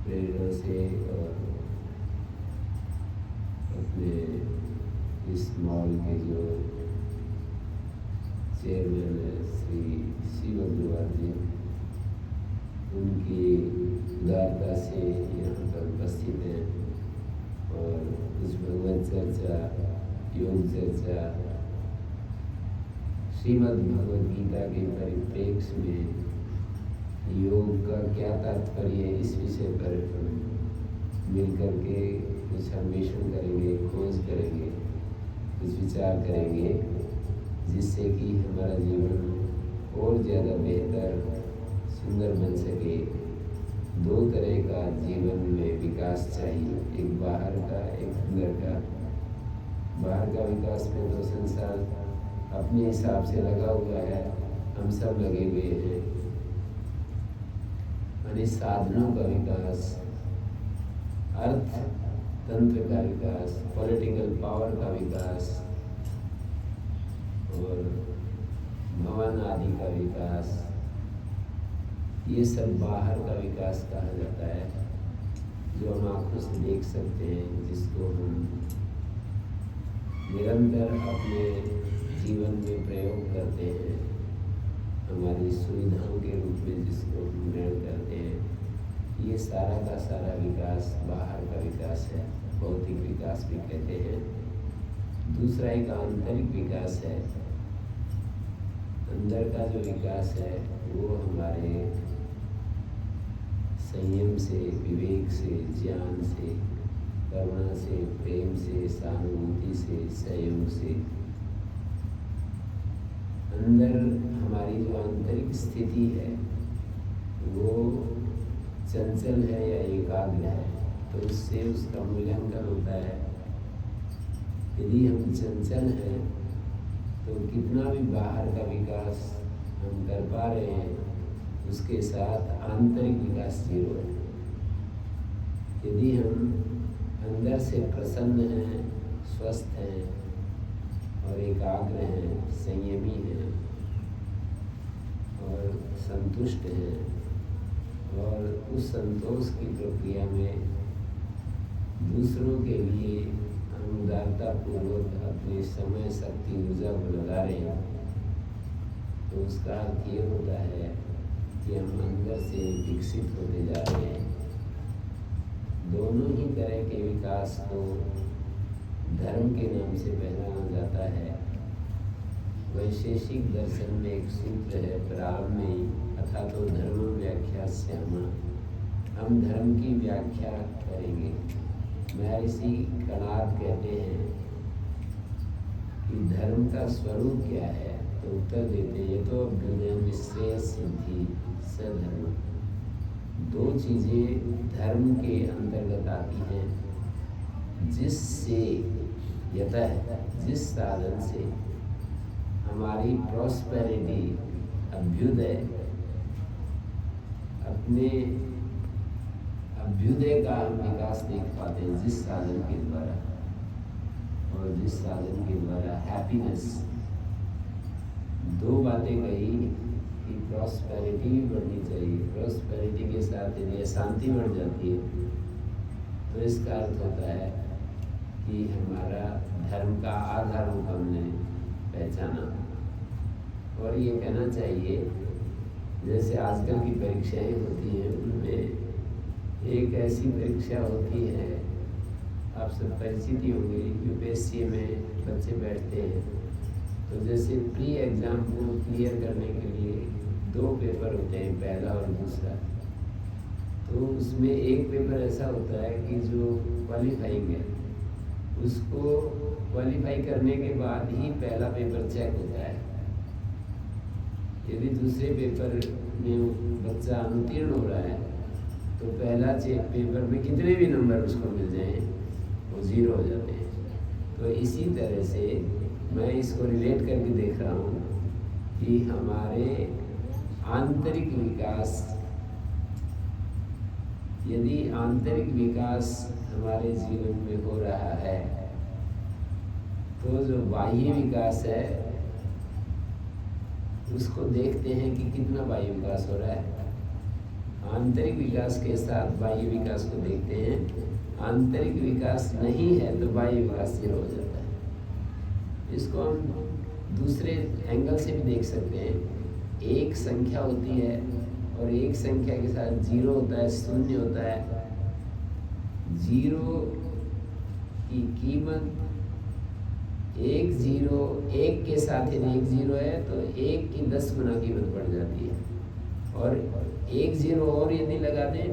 प्रेरणा से और अपने इस मॉल के जो चेयरमैन है श्री शिव अग्रवाल जी, उनकी उदारता से यहाँ पर उपस्थित हैं और कुछ भगवत चर्चा, योग चर्चा, श्रीमद् भगवद गीता के परिप्रेक्ष्य में योग का क्या तात्पर्य है, इस विषय पर मिलकर के कुछ अन्वेषण करेंगे, खोज करेंगे, कुछ विचार करेंगे, जिससे कि हमारा जीवन और ज़्यादा बेहतर सुंदर बन सके। दो तरह का जीवन में विकास चाहिए, एक बाहर का, एक अंदर का। बाहर का विकास में तो संसार अपने हिसाब से लगा हुआ है, हम सब लगे हुए हैं। यानी साधनों का विकास, अर्थ तंत्र का विकास, पॉलिटिकल पावर का विकास और भवन आदि का विकास, ये सब बाहर का विकास कहा जाता है, जो हम आँखों से देख सकते हैं, जिसको हम निरंतर अपने जीवन में प्रयोग करते हैं, हमारी सुविधाओं के रूप में जिसको हम ग्रहण करते हैं। ये सारा का सारा विकास बाहर का विकास है, भौतिक विकास भी कहते हैं। दूसरा एक आंतरिक विकास है। अंदर का जो विकास है वो हमारे संयम से, विवेक से, ज्ञान से, करुणा से, प्रेम से, सहानुभूति से, सहयोग से। अंदर हमारी जो आंतरिक स्थिति है वो चंचल है या एकाग्र है, तो उससे उसका मूल्यांकन होता है। यदि हम चंचल हैं तो कितना भी बाहर का विकास हम कर पा रहे हैं, उसके साथ आंतरिक विकास जीरो है। यदि हम अंदर से प्रसन्न हैं, स्वस्थ हैं और एकाग्र हैं, संयमी हैं और संतुष्ट हैं, और उस संतोष की प्रक्रिया में दूसरों के लिए हम उदारतापूर्वक अपने समय, शक्ति, ऊर्जा को लगा रहे हैं, तो उसका अर्थ ये होता है कि हम अंदर से विकसित होते जा रहे हैं। दोनों ही तरह के विकास को धर्म के नाम से पहचाना जाता है। वैशेषिक दर्शन में एक सूत्र है, प्रारंभ में, अथा तो धर्म व्याख्या श्यामा। हम धर्म की व्याख्या करेंगे। महर्षि कणाद कहते हैं कि धर्म का स्वरूप क्या है, तो उत्तर देते हैं, ये तो अभ्युदय श्रेय सिद्धि सधर्म। दो चीज़ें धर्म के अंतर्गत आती हैं, जिससे यतः, जिस साधन से हमारी प्रॉस्पेरिटी, अभ्युदय, अपने अभ्युदय का हम विकास देख पाते हैं, जिस साधन के द्वारा, और जिस साधन के द्वारा हैप्पीनेस। दो बातें कही कि प्रॉस्पेरिटी भी बढ़नी चाहिए। प्रॉस्पेरिटी के साथ यदि अशांति बढ़ जाती है तो इसका अर्थ होता है कि हमारा धर्म का आधार रूप हमने पहचाना। और ये कहना चाहिए, जैसे आजकल की परीक्षाएं होती हैं, उनमें एक ऐसी परीक्षा होती है, आप सब परिचित होंगे, यूपीएससी में बच्चे बैठते हैं, तो जैसे प्री एग्ज़ाम को क्लियर करने के लिए दो पेपर होते हैं, पहला और दूसरा। तो उसमें एक पेपर ऐसा होता है कि जो क्वालिफाइंग है, उसको क्वालिफाई करने के बाद ही पहला पेपर चेक होता है। यदि दूसरे पेपर में बच्चा अनुत्तीर्ण हो रहा है तो पहला पेपर में कितने भी नंबर उसको मिल जाएं, वो ज़ीरो हो जाते हैं। तो इसी तरह से मैं इसको रिलेट करके देख रहा हूँ कि हमारे आंतरिक विकास, यदि आंतरिक विकास हमारे जीवन में हो रहा है, तो जो बाह्य विकास है उसको देखते हैं कि कितना बाह्य विकास हो रहा है। आंतरिक विकास के साथ बाह्य विकास को देखते हैं। आंतरिक विकास नहीं है तो बाह्य विकास जीरो हो जाता है। इसको हम दूसरे एंगल से भी देख सकते हैं। एक संख्या होती है और एक संख्या के साथ जीरो होता है, शून्य होता है। जीरो की कीमत एक जीरो, एक के साथ यदि एक जीरो है तो एक की 10 गुना कीमत बढ़ जाती है, और एक जीरो और यदि लगा दें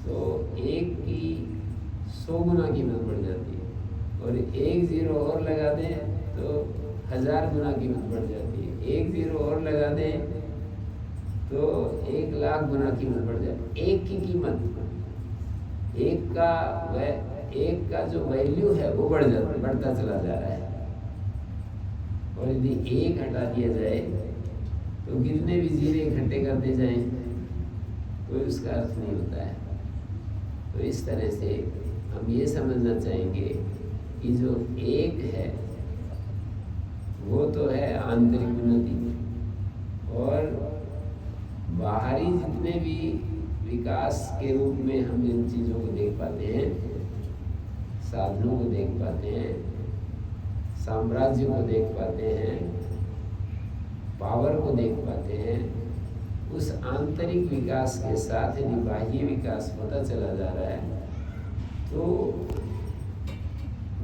तो एक की 100 गुना कीमत बढ़ जाती है, और एक जीरो और लगा दें तो 1000 गुना कीमत बढ़ जाती है। एक जीरो और लगा दें तो 1,00,000 गुना कीमत बढ़ जाती है। एक की कीमत, एक का जो वैल्यू है वो बढ़ता चला जा रहा है। और यदि एक हटा दिया जाए तो कितने भी जीरो इकट्ठे करते जाएं कोई उसका अर्थ नहीं होता है। तो इस तरह से हम ये समझना चाहेंगे कि जो एक है वो तो है आंतरिक उन्नति, और बाहरी जितने भी विकास के रूप में हम जिन चीज़ों को देख पाते हैं, साधनों को देख पाते हैं, साम्राज्य को देख पाते हैं, पावर को देख पाते हैं, उस आंतरिक विकास के साथ यदि बाह्य विकास होता चला जा रहा है तो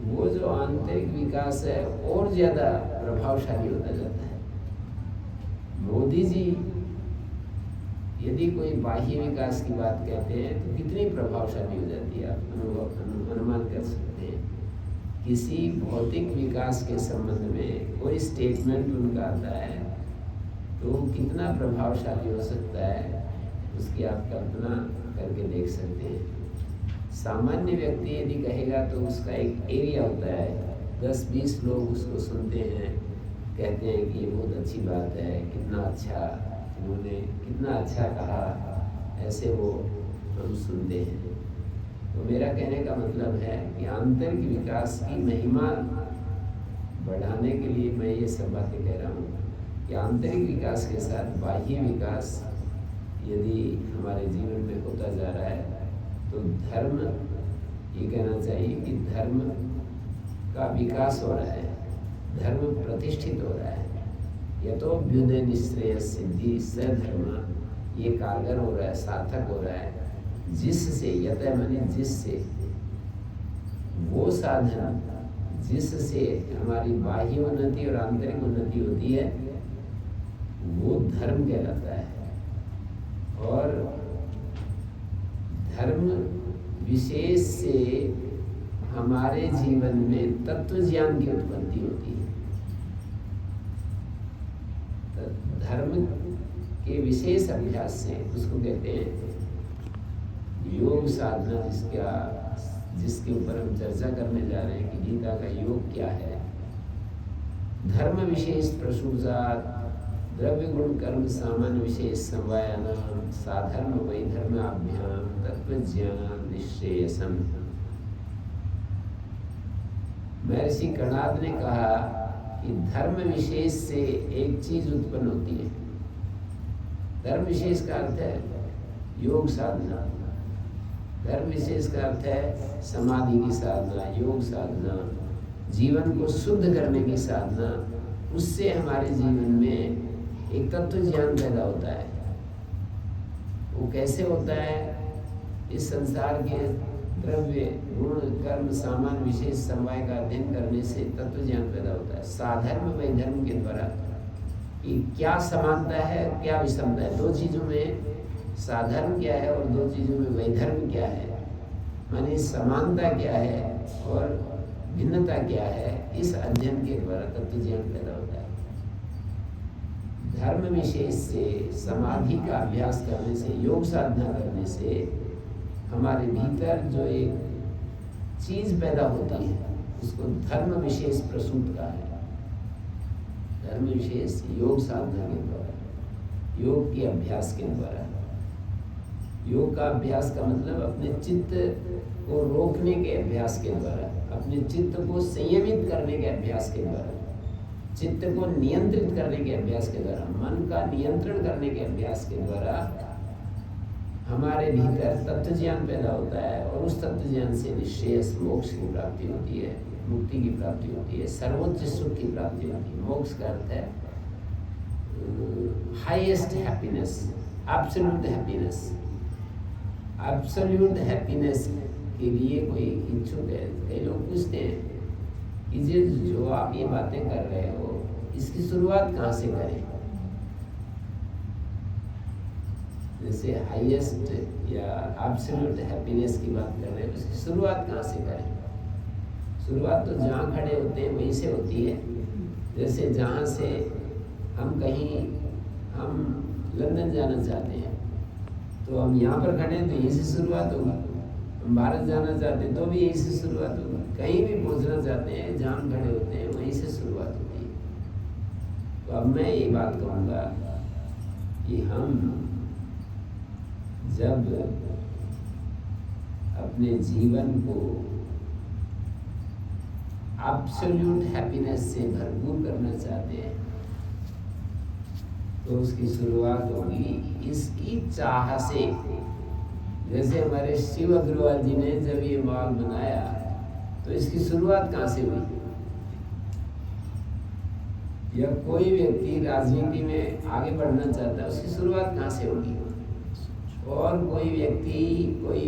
वो जो आंतरिक विकास है और ज़्यादा प्रभावशाली होता जाता है। मोदी जी यदि कोई बाह्य विकास की बात कहते हैं तो कितनी प्रभावशाली हो जाती है, आप अनुमान कर सकते हैं। किसी भौतिक विकास के संबंध में कोई स्टेटमेंट उनका आता है तो कितना प्रभावशाली हो सकता है, उसकी आप कल्पना करके देख सकते हैं। सामान्य व्यक्ति यदि कहेगा तो उसका एक एरिया होता है, 10-20 लोग उसको सुनते हैं, कहते हैं कि ये बहुत अच्छी बात है, कितना अच्छा उन्होंने कितना अच्छा कहा, ऐसे वो हम सुनते हैं। तो मेरा कहने का मतलब है कि आंतरिक विकास की महिमा बढ़ाने के लिए मैं ये सब बातें कह रहा हूँ कि आंतरिक विकास के साथ बाह्य विकास यदि हमारे जीवन में होता जा रहा है तो धर्म, ये कहना चाहिए कि धर्म का विकास हो रहा है, धर्म प्रतिष्ठित हो रहा है। यतोऽभ्युदय निःश्रेयः सिद्धि सधर्म, ये कारगर हो रहा है, सार्थक हो रहा है। जिससे, यत माने जिससे, वो साधन जिससे हमारी बाह्य उन्नति और आंतरिक उन्नति होती है वो धर्म कहलाता है। और धर्म विशेष से हमारे जीवन में तत्व ज्ञान की उत्पत्ति होती है। धर्म के विशेष अभ्यास से, उसको कहते हैं योग साधना, जिसके ऊपर हम चर्चा करने जा रहे हैं कि गीता का योग क्या है। धर्म विशेष प्रसूजात द्रव्य गुण कर्म सामान्य विशेष समवायानाम साधर्म वै धर्माभ्याम तत्व ज्ञान निश्रेयसम। महर्षि कणाद ने कहा कि धर्म विशेष से एक चीज उत्पन्न होती है। धर्म विशेष का अर्थ है योग साधना, धर्म विशेष का अर्थ है समाधि की साधना, योग साधना, जीवन को शुद्ध करने की साधना। उससे हमारे जीवन में एक तत्व ज्ञान पैदा होता है। वो कैसे होता है? इस संसार के द्रव्य गुण कर्म सामान्य विशेष समवाय का अध्ययन करने से तत्व ज्ञान पैदा होता है। साधर्म वैधर्म के द्वारा कि क्या समानता है, क्या विषमता है, दो चीज़ों में साधर्म क्या है और दो चीज़ों में वैधर्म क्या है, माने समानता क्या है और भिन्नता क्या है। इस अध्ययन के द्वारा तत्व ज्ञान पैदा होता है। धर्म विशेष से, समाधि का अभ्यास करने से, योग साधना करने से हमारे भीतर जो एक चीज पैदा होती है उसको धर्म विशेष प्रसूत कहा है। धर्म विशेष योग साधना के द्वारा, योग के अभ्यास के द्वारा। योग का अभ्यास का मतलब अपने चित्त को रोकने के अभ्यास के द्वारा, अपने चित्त को संयमित करने के अभ्यास के द्वारा, चित्त को नियंत्रित करने के अभ्यास के द्वारा, मन का नियंत्रण करने के अभ्यास के द्वारा हमारे भीतर तत्व ज्ञान पैदा होता है और उस तत्व ज्ञान से निश्चेष मोक्ष की प्राप्ति होती है, मुक्ति की प्राप्ति होती है, सर्वोच्च सुख की प्राप्ति होती है। मोक्ष का अर्थ है highest happiness, absolute happiness. Absolute happiness के लिए कोई इच्छुक है? कई लोग पूछते हैं कि जो आप ये बातें कर रहे हो इसकी शुरुआत कहाँ से करें? जैसे हाईएस्ट या एब्सोल्यूट हैप्पीनेस की बात कर रहे हैं, उसकी शुरुआत कहाँ से करें? शुरुआत तो जहाँ खड़े होते हैं वहीं से होती है। जैसे जहाँ से हम लंदन जाना चाहते हैं तो हम यहाँ पर खड़े हैं तो यहीं से शुरुआत होगी। हम भारत जाना चाहते हैं तो भी यहीं से शुरुआत होगी। कहीं भी पहुँचना चाहते हैं जहाँ हम खड़े होते हैं वहीं से शुरुआत होती है। तो अब मैं ये बात कहूँगा कि हम जब अपने जीवन को एब्सोल्यूट हैप्पीनेस से भरपूर करना चाहते हैं तो उसकी शुरुआत होगी इसकी चाह से। जैसे हमारे शिव अग्रवाल जी ने जब ये बाग बनाया तो इसकी शुरुआत कहाँ से हुई? या कोई व्यक्ति राजनीति में आगे बढ़ना चाहता है, उसकी शुरुआत कहाँ से होगी? और कोई व्यक्ति, कोई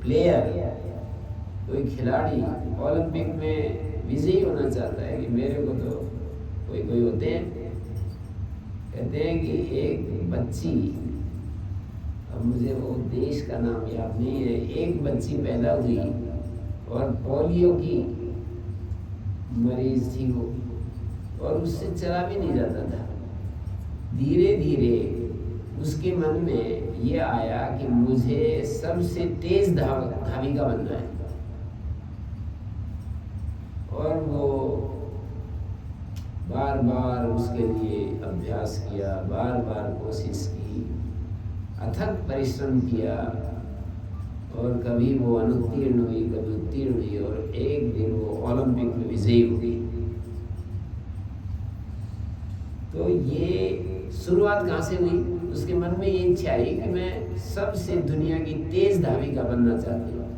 प्लेयर, कोई खिलाड़ी ओलंपिक में विजयी होना चाहता है कि मेरे को तो कोई होते हैं, कहते हैं कि एक बच्ची, अब मुझे वो देश का नाम याद नहीं है, एक बच्ची पैदा हुई और पोलियो की मरीज थी वो, और उससे चला भी नहीं जाता था। धीरे धीरे उसके मन में ये आया कि मुझे सबसे तेज धाविका बनना है, और वो बार बार उसके लिए अभ्यास किया, बार बार कोशिश की, अथक परिश्रम किया, और कभी वो अनुत्तीर्ण हुई, कभी उत्तीर्ण हुई, और एक दिन वो ओलंपिक में विजयी हो गई। तो ये शुरुआत कहाँ से हुई? उसके मन में ये इच्छा आई कि मैं सबसे दुनिया की तेज धाविका बनना चाहती हूँ,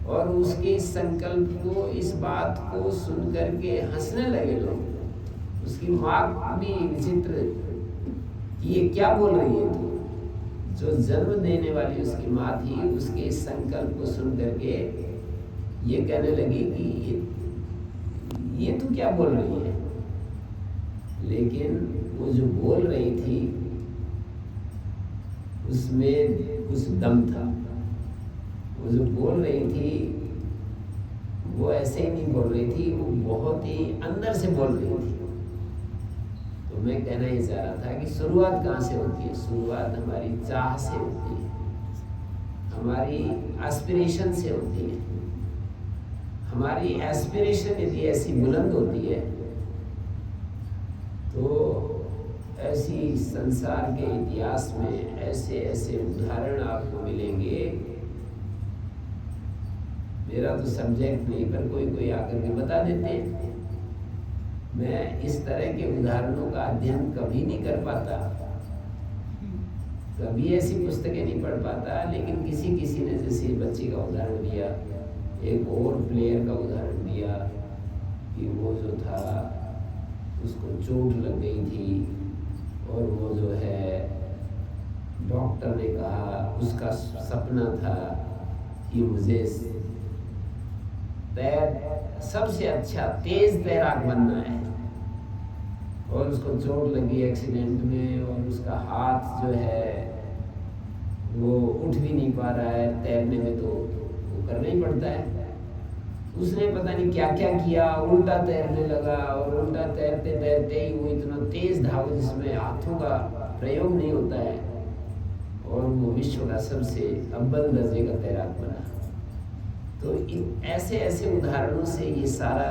और उसके संकल्प को, इस बात को सुन करके हंसने लगे लोग। उसकी माँ भी विचित्र, ये क्या बोल रही है तू? जो जन्म देने वाली उसकी माँ थी, उसके इस संकल्प को सुन करके ये कहने लगी कि ये तू क्या बोल रही है? लेकिन वो जो बोल रही थी उसमें कुछ दम था। वो जो बोल रही थी वो ऐसे ही नहीं बोल रही थी, वो बहुत ही अंदर से बोल रही थी। तो मैं कहना ही चाह रहा था कि शुरुआत कहाँ से होती है? शुरुआत हमारी चाह से होती है, हमारी एस्पिरेशन से होती है। हमारी एस्पिरेशन यदि ऐसी बुलंद होती है तो ऐसी संसार के इतिहास में ऐसे ऐसे उदाहरण आपको मिलेंगे। मेरा तो सब्जेक्ट नहीं, पर कोई आकर के बता देते हैं। मैं इस तरह के उदाहरणों का अध्ययन कभी नहीं कर पाता, कभी ऐसी पुस्तकें नहीं पढ़ पाता, लेकिन किसी ने जैसे बच्चे का उदाहरण दिया, एक और प्लेयर का उदाहरण दिया कि वो जो था उसको चोट लग गई थी, और वो जो है डॉक्टर ने कहा, उसका सपना था कि मुझे सबसे अच्छा तेज तैराक बनना है, और उसको चोट लगी एक्सीडेंट में, और उसका हाथ जो है वो उठ भी नहीं पा रहा है। तैरने में तो वो करना ही पड़ता है। उसने पता नहीं क्या क्या किया, उल्टा तैरने लगा, और उल्टा तैरते तैरते ही वो इतना तेज धाव जिसमें हाथों का प्रयोग नहीं होता है, और वो विश्व का सबसे अव्वल दर्जे का तैराक बना। तो ऐसे ऐसे उदाहरणों से ये सारा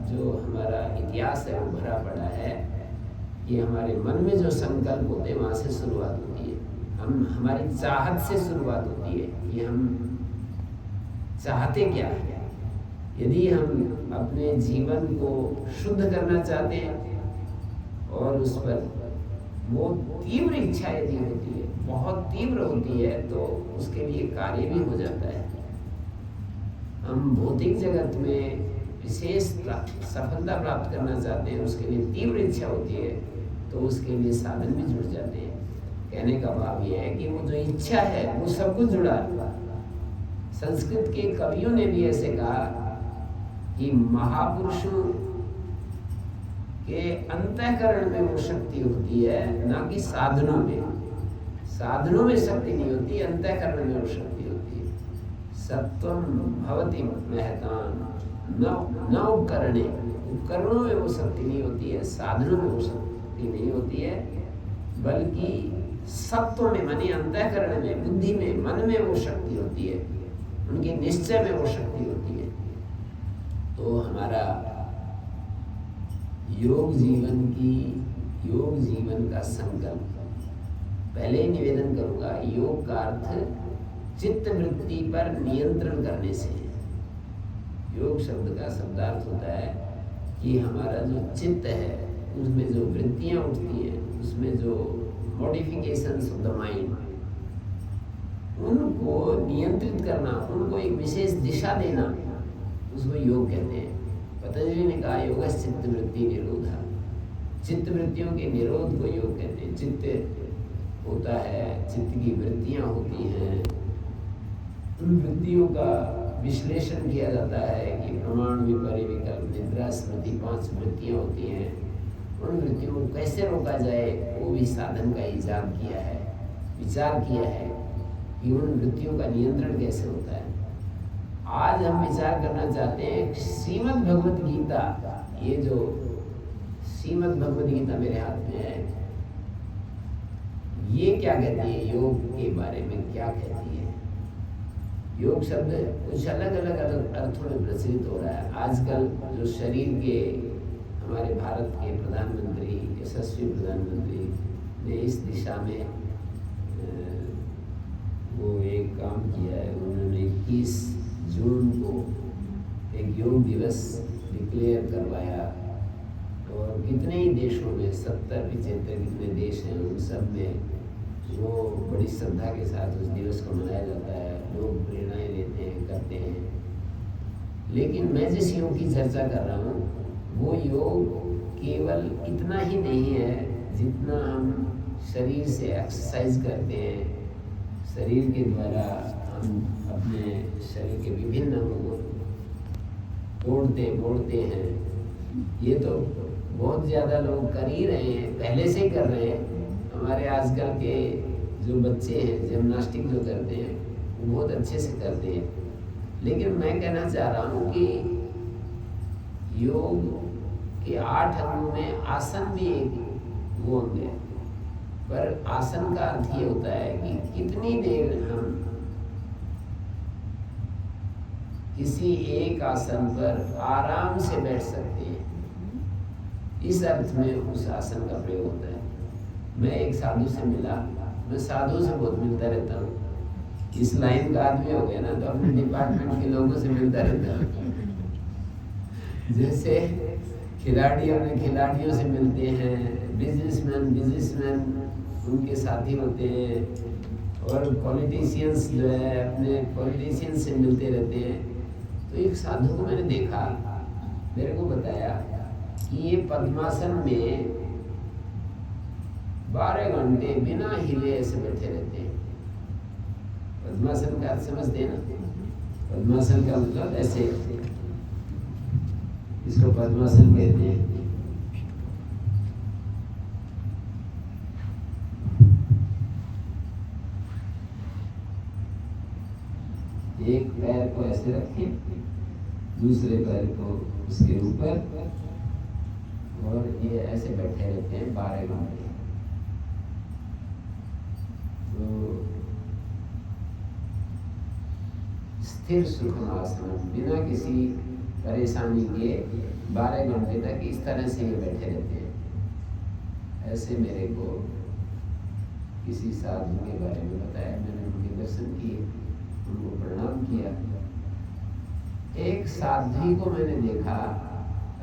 जो हमारा इतिहास है वो भरा पड़ा है कि हमारे मन में जो संकल्प होते हैं वहाँ से शुरुआत होती है। हमारी चाहत से शुरुआत होती है कि हम चाहते क्या है। यदि हम अपने जीवन को शुद्ध करना चाहते हैं और उस पर वो तीव्र इच्छा यदि होती है, बहुत तीव्र होती है, तो उसके लिए कार्य भी हो जाता है। हम भौतिक जगत में विशेष सफलता प्राप्त करना चाहते हैं, उसके लिए तीव्र इच्छा होती है, तो उसके लिए साधन भी जुड़ जाते हैं। कहने का भाव यह है कि वो जो इच्छा है वो सब कुछ जुड़ा है। संस्कृत के कवियों ने भी ऐसे कहा कि महापुरुषों के अंतःकरण में वो शक्ति होती है, ना कि साधनों में। साधनों में शक्ति नहीं होती, अंतःकरण में वो शक्ति होती है। सत्वम भवति महतान न उपकरणे, उपकरणों में वो शक्ति नहीं होती है, साधनों में वो शक्ति नहीं होती है, बल्कि सत्व में, मानी अंतःकरण में, बुद्धि में, मन में वो शक्ति होती है, उनके निश्चय में वो शक्ति होती है। तो हमारा योग जीवन का संकल्प, पहले ही निवेदन करूंगा, योग का अर्थ चित्त वृत्ति पर नियंत्रण करने से। योग शब्द का शब्दार्थ होता है कि हमारा जो चित्त है, उसमें जो वृत्तियां उठती हैं, उसमें जो मॉडिफिकेशंस ऑफ द माइंड, उनको नियंत्रित करना, उनको एक विशेष दिशा देना, उसको योग कहते हैं। पतंजलि ने कहा योग चित्त वृत्ति निरोधा, चित्त वृत्तियों के निरोध को योग कहते हैं। चित्त होता है, चित्त की वृत्तियां होती हैं, उन वृत्तियों का विश्लेषण किया जाता है कि प्रमाण, विपरि, विकल्प, निद्रा, स्मृति, 5 वृत्तियां होती हैं। उन वृत्तियों को कैसे रोका जाए, वो भी साधन का इजाद किया है, विचार किया है कि उन वृत्तियों का नियंत्रण कैसे होता है। आज हम विचार करना चाहते हैं श्रीमद् भगवद गीता, ये जो श्रीमद् भगवद गीता मेरे हाथ में है, ये क्या कहती है, योग के बारे में क्या कहती है। योग शब्द कुछ अलग अलग अर्थों में प्रचलित हो रहा है आजकल। जो शरीर के, हमारे भारत के प्रधानमंत्री, यशस्वी प्रधानमंत्री ने इस दिशा में वो एक काम किया है। उन्होंने 21 जून को एक योग दिवस डिक्लेयर करवाया, और कितने ही देशों में, 70-75 कितने देश हैं, उन सब में वो बड़ी श्रद्धा के साथ उस दिवस को मनाया जाता है। लोग प्रेरणाएं लेते हैं, करते हैं। लेकिन मैं जिस योग की चर्चा कर रहा हूँ, वो योग केवल इतना ही नहीं है जितना हम शरीर से एक्सरसाइज करते हैं, शरीर के द्वारा हम अपने शरीर के विभिन्न अंगों तोड़ते बोड़ते हैं। ये तो बहुत ज़्यादा लोग कर ही रहे हैं, पहले से ही कर रहे हैं। हमारे आजकल के जो बच्चे हैं, जिम्नास्टिक जो करते हैं, वो बहुत अच्छे से करते हैं। लेकिन मैं कहना चाह रहा हूँ कि योग के 8 अंगों में आसन भी एक वो अंग है। पर आसन का अर्थ ये होता है कि कितनी देर हम किसी एक आसन पर आराम से बैठ सकते हैं, इस अर्थ में उस आसन का प्रयोग होता है। मैं एक साधु से मिला, मैं साधु से बहुत मिलता रहता हूँ, इस लाइन का आदमी हो गया ना, तो अपने डिपार्टमेंट के लोगों से मिलता रहता हूँ। जैसे खिलाड़ी अपने खिलाड़ियों से मिलते हैं, बिजनेसमैन उनके साथी होते हैं, और पॉलिटिशियंस जो है अपने पॉलिटिशियंस से मिलते रहते हैं। तो एक साधु को मैंने देखा, मेरे को बताया कि ये पद्मासन में 12 घंटे बिना हिले ऐसे बैठे रहते हैं। पद्मासन का अर्थ समझते हैं ना? पद्मासन का मतलब ऐसे, इसको पद्मासन कहते हैं। एक पैर को ऐसे रखें, दूसरे पैर को उसके ऊपर, और ये ऐसे बैठे रहते हैं 12 घंटे। तो स्थिर सुखमासन, बिना किसी परेशानी के 12 घंटे तक इस तरह से ये बैठे रहते हैं। ऐसे मेरे को किसी साधु के बारे में बताया, मैंने उनके दर्शन किए, उनको प्रणाम किया। एक साध्वी को मैंने देखा,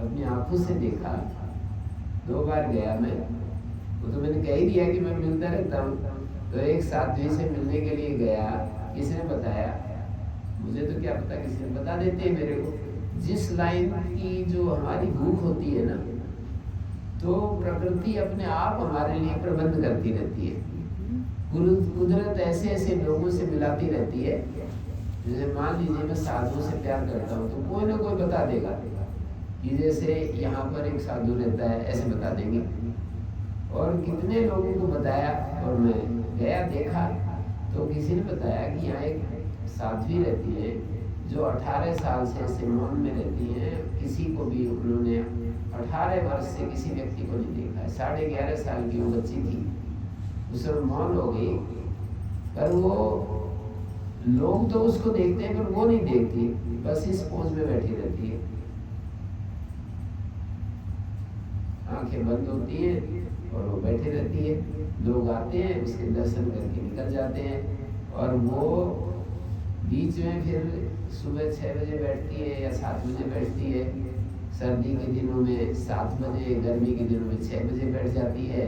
अपनी आंखों से देखा, 2 बार गया मैं, वो तो मैंने कह ही दिया कि मैं मिलता रहता हूँ। तो एक साध्वी से मिलने के लिए गया, किसने बताया? मुझे तो क्या पता, किसी ने बता देते हैं मेरे को। जिस लाइन की जो हमारी भूख होती है ना, तो प्रकृति अपने आप हमारे लिए प्रबंध करती रहती है। कुदरत ऐसे ऐसे लोगों से मिलाती रहती है। जैसे मान लीजिए मैं साधुओं से प्यार करता हूँ, तो कोई ना कोई बता देगा कि जैसे यहाँ पर एक साधु रहता है, ऐसे बता देंगे। और कितने लोगों को बताया, और मैं गया देखा तो किसी ने बताया कि यहाँ एक साध्वी रहती है जो 18 साल से ऐसे मौन में रहती हैं। किसी को भी उन्होंने 18 वर्ष से किसी व्यक्ति को नहीं देखा है। 11.5 साल की वो बच्ची थी, उस समय मौन हो गई, पर वो लोग तो उसको देखते हैं पर वो नहीं देखती, बस इस पोज में बैठी रहती है, आंखें बंद होती हैं और वो बैठी रहती है। लोग आते हैं, उसके दर्शन करके निकल जाते हैं। और वो बीच में फिर सुबह 6 बजे बैठती है या 7 बजे बैठती है। सर्दी के दिनों में 7 बजे, गर्मी के दिनों में 6 बजे बैठ जाती है।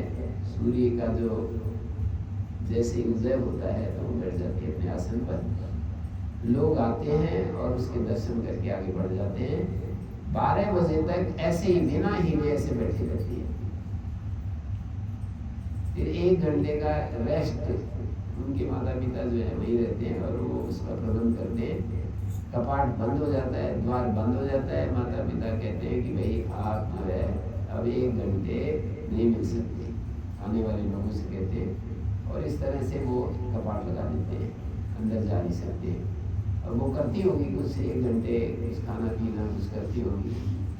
सूर्य का जो जैसे उदय होता है तो वो बैठ जाती है अपने आसन पर। लोग आते हैं और उसके दर्शन करके आगे बढ़ जाते हैं। 12 बजे तक ऐसे ही बिना हिले ऐसे बैठी रहती है। फिर 1 घंटे का रेस्ट, उनके माता पिता जो है वहीं रहते हैं और वो उसका प्रबंध करते हैं। कपाट बंद हो जाता है, द्वार बंद हो जाता है। माता पिता कहते हैं कि भाई आप जो है अब 1 घंटे नहीं मिल सकते, आने वाले लोगों से कहते हैं। और इस तरह से वो कपाट लगा देते हैं, अंदर जा नहीं सकते। और वो करती होगी कुछ 1 घंटे, कुछ खाना पीना कुछ करती होगी।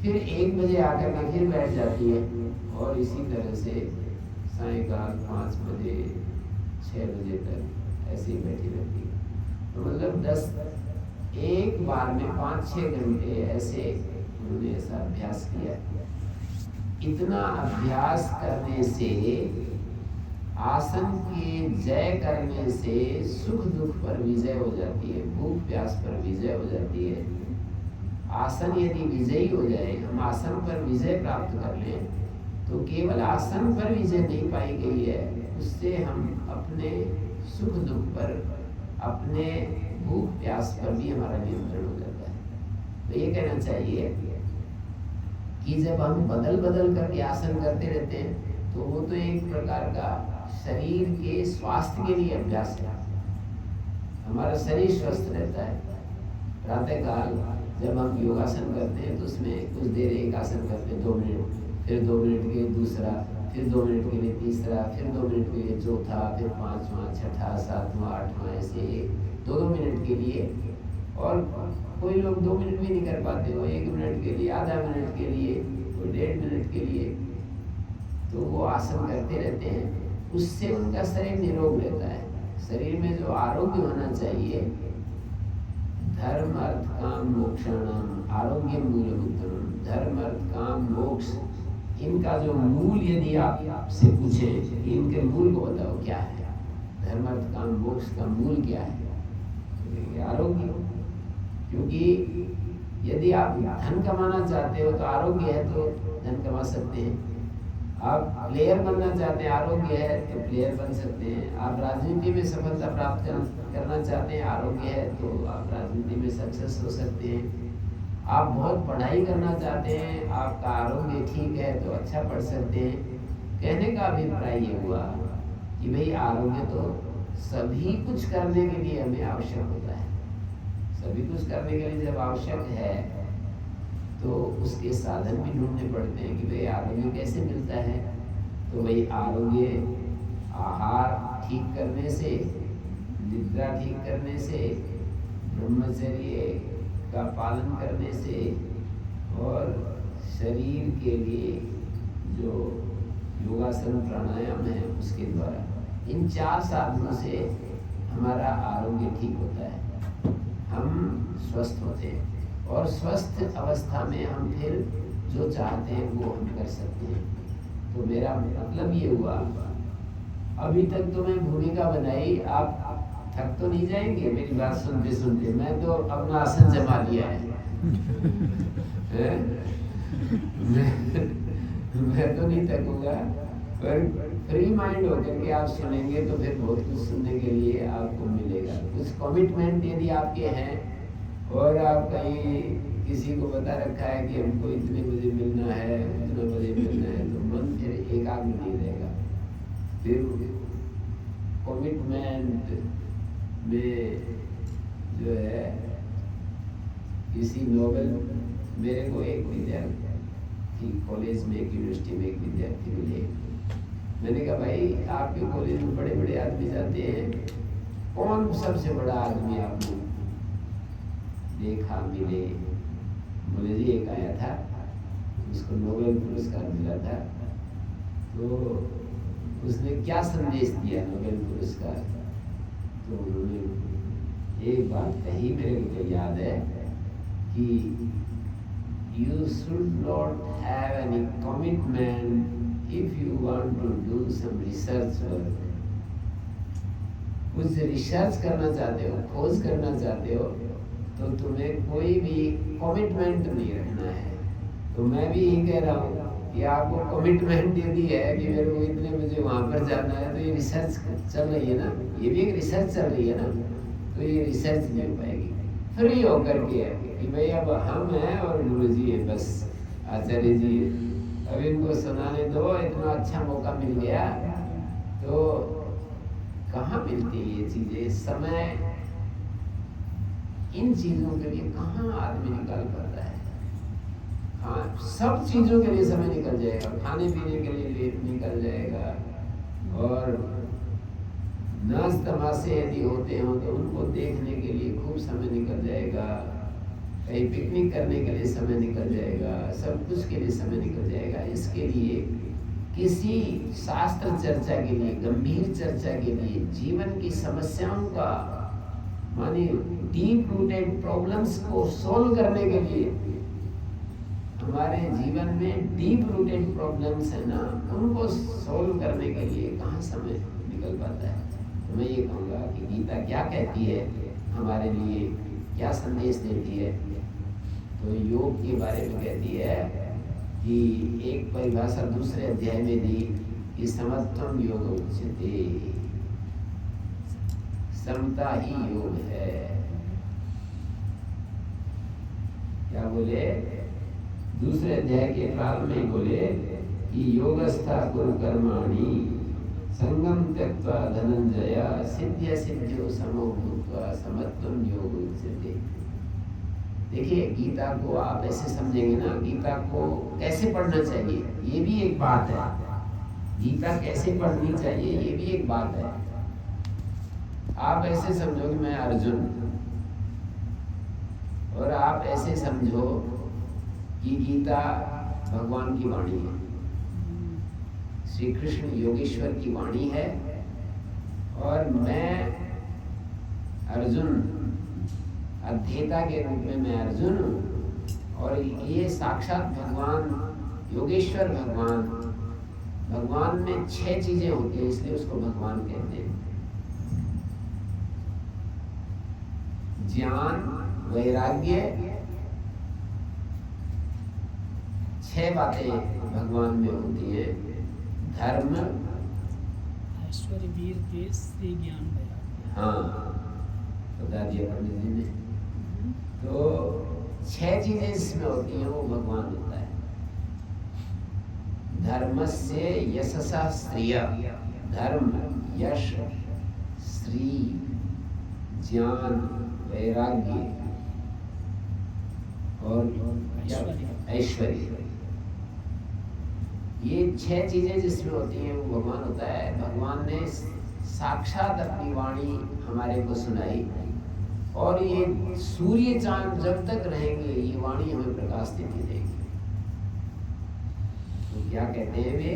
फिर 1 बजे आकर के फिर बैठ जाती है और इसी तरह से सायंकाल 5 बजे 6 बजे तक ऐसे ही बैठी रहती है। तो मतलब एक बार में 5-6 घंटे ऐसे उन्होंने ऐसा अभ्यास किया। इतना अभ्यास करने से, आसन के जय करने से सुख दुख पर विजय हो जाती है, भूख प्यास पर विजय हो जाती है। आसन यदि विजयी हो जाए, हम आसन पर विजय प्राप्त कर लें, तो केवल आसन पर विजय नहीं पाई गई है, उससे हम अपने सुख दुख पर, अपने भूख प्यास पर भी हमारा नियंत्रण हो जाता है। तो ये कहना चाहिए कि जब हम बदल बदल करके आसन करते रहते हैं, तो वो तो एक प्रकार का शरीर के स्वास्थ्य के लिए अभ्यास है। हमारा शरीर स्वस्थ रहता है। प्रातः काल जब हम योगासन करते हैं तो उसमें कुछ देर एक आसन करते हैं 2 मिनट, फिर 2 मिनट के लिए दूसरा, फिर 2 मिनट के लिए तीसरा, फिर 2 मिनट के लिए चौथा, फिर 5वां, 6ठा, 7वां, 8वां, ऐसे 2-2 मिनट के लिए। और कोई लोग 2 मिनट भी नहीं कर पाते हो, 1 मिनट के लिए, आधा मिनट के लिए, कोई 1.5 मिनट के लिए, तो वो आसन करते रहते हैं। उससे उनका शरीर निरोग रहता है। शरीर में जो आरोग्य होना चाहिए, धर्म अर्थ काम मोक्षाणाम आरोग्य मूलभूतम, धर्म अर्थ काम मोक्ष, इनका जो मूल यदि आप आपसे पूछे कि इनके मूल को बताओ क्या है, धर्म अर्थ काम मोक्ष का मूल क्या है, तो आरोग्य। क्योंकि यदि आप धन कमाना चाहते हो तो आरोग्य है तो धन कमा सकते हैं। आप प्लेयर बनना चाहते हैं, आरोग्य है तो प्लेयर बन सकते हैं। आप राजनीति में सफलता प्राप्त करना चाहते हैं, आरोग्य है तो आप राजनीति में सक्सेस हो सकते हैं। आप बहुत पढ़ाई करना चाहते हैं, आपका आरोग्य ठीक है तो अच्छा पढ़ सकते हैं। कहने का अभिप्राय ये हुआ कि भाई आरोग्य तो सभी कुछ करने के लिए हमें आवश्यक होता है। सभी कुछ करने के लिए जब आवश्यक है तो उसके साधन भी ढूंढने पड़ते हैं कि भाई आरोग्य कैसे मिलता है। तो भाई आरोग्य आहार ठीक करने से, निद्रा ठीक करने से, ब्रह्मचर्य का पालन करने से, और शरीर के लिए जो योगासन प्राणायाम है उसके द्वारा, इन 4 साधनों से हमारा आरोग्य ठीक होता है, हम स्वस्थ होते हैं। और स्वस्थ अवस्था में हम फिर जो चाहते हैं वो हम कर सकते हैं। तो मेरा मतलब ये हुआ, अभी तक तो मैं भूमिका बनाई, आप थक तो नहीं जाएंगे मेरी बात सुनते सुनते? मैं तो अपना आसन जमा लिया है, मैं तो नहीं थकूंगा। पर फ्री माइंड होकर के आप सुनेंगे तो फिर बहुत कुछ सुनने के लिए आपको मिलेगा। कुछ कमिटमेंट यदि आपके हैं और आप कहीं किसी को बता रखा है कि हमको इतने बजे मिलना है, उतने बजे मिलना है, तो मन फिर एकाग्र नहीं रहेगा। फिर कमिटमेंट में जो है किसी नोबेल, मेरे को एक विद्यार्थी कॉलेज में, एक यूनिवर्सिटी में एक विद्यार्थी मिले। मैंने कहा भाई आपके कॉलेज में बड़े बड़े आदमी जाते हैं, कौन सबसे बड़ा आदमी आपने देखा मिले? बोले जी एक आया था, उसको नोबेल पुरस्कार मिला था। तो उसने क्या संदेश दिया नोबेल पुरस्कार? तो उन्होंने एक बात कही, मेरे को याद है कि you should not have any commitment if you want to do some research work. कुछ रिसर्च करना चाहते हो, खोज करना चाहते हो, तो तुम्हें कोई भी कमिटमेंट नहीं रखना है। तो मैं भी यही कह रहा हूँ कि आपको कमिटमेंट यदि है कि मेरे को इतने बजे वहाँ पर जाना है, तो ये रिसर्च चल रही है ना, ये भी एक रिसर्च चल रही है ना, तो ये रिसर्च नहीं हो पाएगी। फ्री होकर के कि भाई अब हम हैं और गुरु जी हैं, बस आचार्य जी, अब इनको सुनाने दो, इतना अच्छा मौका मिल गया। तो कहाँ मिलती है ये चीज़ें? समय इन चीज़ों के लिए कहाँ आदमी निकाल पाता है? हाँ, सब चीज़ों के लिए समय निकल जाएगा, खाने पीने के लिए निकल जाएगा, और नाच तमाशे यदि होते हो तो उनको देखने के लिए खूब समय निकल जाएगा, कहीं पिकनिक करने के लिए समय निकल जाएगा, सब कुछ के लिए समय निकल जाएगा। इसके लिए किसी शास्त्र चर्चा के लिए, गंभीर चर्चा के लिए, जीवन की समस्याओं का माने डीप रूटेड प्रॉब्लम्स को सोल्व करने के लिए, हमारे जीवन में डीप रूटेड प्रॉब्लम्स है ना, उनको सोल्व करने के लिए कहाँ समय निकल पाता है? तो मैं ये कहूँगा कि गीता क्या कहती है हमारे लिए, क्या संदेश देती है? तो योग के बारे में कहती है कि एक परिभाषा दूसरे अध्याय में दी कि समत्वम योग उच्यते, समता ही योग है। क्या बोले? दूसरे अध्याय के प्रारंभ में बोले कि योगस्था कुरु कर्माणि संगम त्यक्त्वा धनंजय सिद्ध्य सिद्ध्यो समो भूत्वा समत्वम योग उच्यते। देखिए, गीता को आप ऐसे समझेंगे ना, गीता को कैसे पढ़ना चाहिए ये भी एक बात है, गीता कैसे पढ़नी चाहिए ये भी एक बात है। आप ऐसे समझो कि मैं अर्जुन, और आप ऐसे समझो कि गीता भगवान की वाणी है, श्री कृष्ण योगेश्वर की वाणी है, और मैं अर्जुन अध्येता के रूप में मैं अर्जुन हूँ, और ये साक्षात भगवान योगेश्वर भगवान में 6 चीजें होती हैं, इसलिए उसको भगवान कहते हैं। ज्ञान, वैराग्य, 6 बातें भगवान में होती है। धर्म, ऐश्वर्य, वीर, तेज, श्री, ज्ञान, वैराग्य। हाँ, बता दिया पंडित जी ने। तो 6 चीजें इसमें होती हैं, वो भगवान होता है। धर्मस्य यशसा श्रिय, धर्म, यश, श्री, ज्ञान, वैराग्य और ऐश्वर्य, ये 6 चीजें जिसमें होती हैं वो भगवान होता है। भगवान ने साक्षात अपनी वाणी हमारे को सुनाई, और ये सूर्य चांद जब तक रहेंगे ये वाणी हमें प्रकाश देती रहेगी। तो क्या कहते हैं वे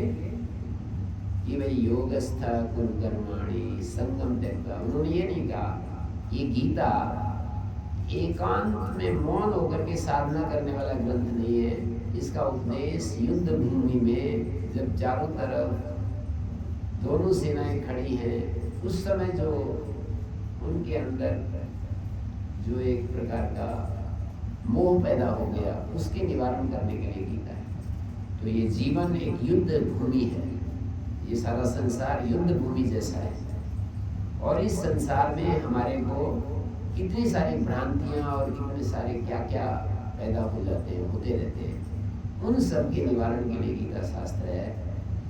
कि भाई योगस्थ कुरु कर्माणि संगम त्यक्त्वा। उन्होंने ये नहीं कहा, ये गीता एकांत में मौन होकर के साधना करने वाला ग्रंथ नहीं है। इसका उपदेश युद्ध भूमि में जब चारों तरफ दोनों सेनाएं खड़ी हैं, उस समय जो उनके अंदर जो एक प्रकार का मोह पैदा हो गया, उसके निवारण करने के लिए गीता है। तो ये जीवन एक युद्ध भूमि है, ये सारा संसार युद्ध भूमि जैसा है, और इस संसार में हमारे को कितनी सारी भ्रांतियां और कितने सारे क्या क्या पैदा हो जाते हैं, होते रहते हैं। उन सब के निवारण के लिए गीता शास्त्र है।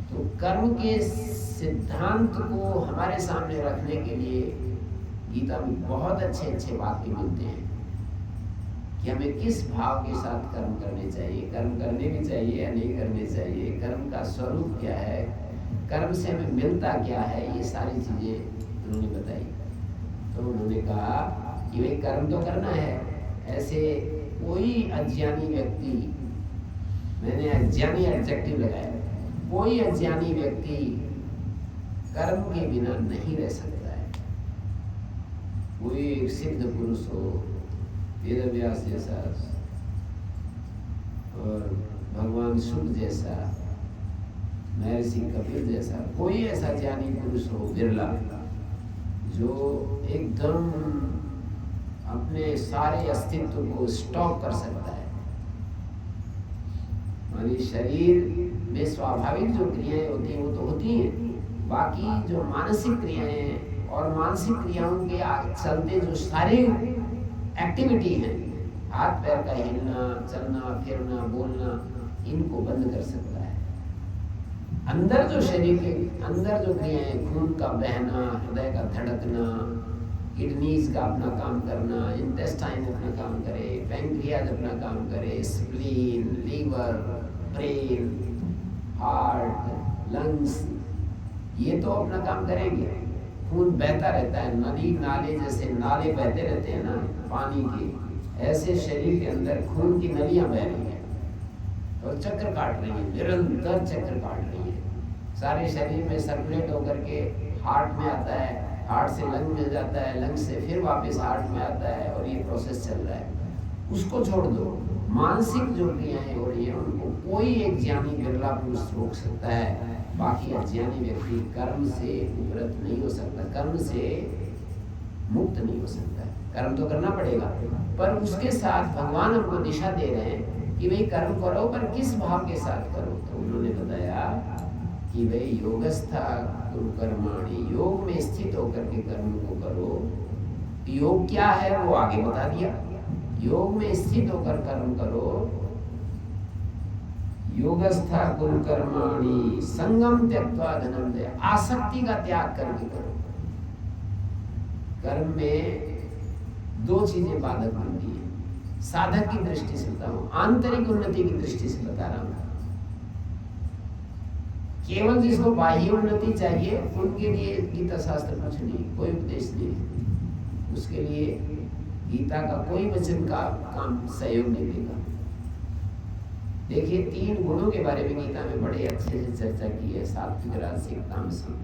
तो कर्म के सिद्धांत को हमारे सामने रखने के लिए गीता में बहुत अच्छे अच्छे वाक्य मिलते हैं कि हमें किस भाव के साथ कर्म करने चाहिए, कर्म करने भी चाहिए या नहीं करने चाहिए, कर्म का स्वरूप क्या है, कर्म से हमें मिलता क्या है, ये सारी चीज़ें उन्होंने बताई। तो उन्होंने कहा कि भाई कर्म तो करना है। ऐसे कोई अज्ञानी व्यक्ति, मैंने अज्ञानी एडजेक्टिव लगाया, कोई अज्ञानी व्यक्ति कर्म के बिना नहीं रह सकता है। कोई एक सिद्ध पुरुष हो, वेद व्यास जैसा और भगवान शुक जैसा, महर्षि कपिल जैसा, कोई ऐसा ज्ञानी पुरुष हो बिरला, जो एकदम अपने सारे अस्तित्व को स्टॉप कर सकता है। मानी शरीर में स्वाभाविक जो क्रियाएं होती हैं वो तो होती हैं, बाकी जो मानसिक क्रियाएं और मानसिक क्रियाओं के चलते जो शारीरिक एक्टिविटी है, हाथ पैर का हिलना, चलना फिरना, बोलना, इनको बंद कर सकता है। अंदर जो शरीर के अंदर जो क्रियाएं, खून का बहना, हृदय का धड़कना, किडनीज का अपना काम करना, इंटेस्टाइन अपना काम करे, पैंक्रियाज अपना काम करे, spleen, liver, brain, heart, lungs, ये तो अपना काम करेंगे। खून बहता रहता है, नदी नाले जैसे नाले बहते रहते हैं ना पानी के, ऐसे शरीर के अंदर खून की नलियां बह रही हैं और चक्कर काट रही हैं, निरंतर चक्कर काट रही हैं। सारे शरीर में सर्कुलेट होकर के हार्ट में आता है, हार्ट से लंग में जाता है, लंग से फिर वापस हार्ट में आता है, और ये प्रोसेस चल रहा है। उसको छोड़ दो, मानसिक जो क्रियाएं हो रही है उनको कोई एक ज्ञानी बिरला पुरुष रोक सकता है, बाकी अज्ञानी व्यक्ति कर्म से उपरत नहीं हो सकता, कर्म से मुक्त नहीं हो सकता है। कर्म तो करना पड़ेगा, पर उसके साथ भगवान हमको दिशा दे रहे हैं कि भाई कर्म करो, पर किस भाव के साथ करो। तो उन्होंने बताया कि भाई योगस्था कुरु कर्माणि, योग में स्थित होकर के कर्म को करो। योग क्या है वो आगे बता दिया, योग में स्थित होकर कर्म करो। योगस्था कुरु कर्माणि संगम त्यक्त्वा धनंजय, आसक्ति का त्याग करके करो। कर्म में दो चीजें बाधक बनती है, साधक की दृष्टि से बताऊं, आंतरिक उन्नति की दृष्टि से बता रहा हूं। केवल जिसको बाह्य उन्नति चाहिए उनके लिए गीता शास्त्र कुछ नहीं, कोई उपदेश नहीं, उसके लिए गीता का कोई वचन का काम सहयोग नहीं देगा। देखिए 3 गुणों के बारे में गीता में बड़े अच्छे से चर्चा की है, सात्विक, राजसिक, तामसिक।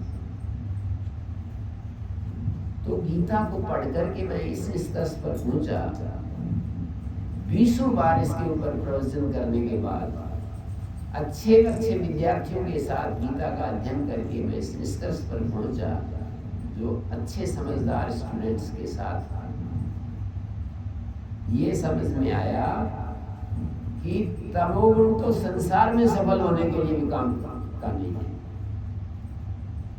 तो गीता को पढ़ करके मैं इस स्तर पर पहुंचा, 20 बार इसके ऊपर प्रवचन करने के बाद अच्छे विद्यार्थियों के साथ गीता का अध्ययन करके मैं इस निष्कर्ष पर पहुंचा, जो अच्छे समझदार स्टूडेंट्स के साथ ये समझ में आया कि तमोगुण तो संसार में सफल होने के लिए भी काम का नहीं है।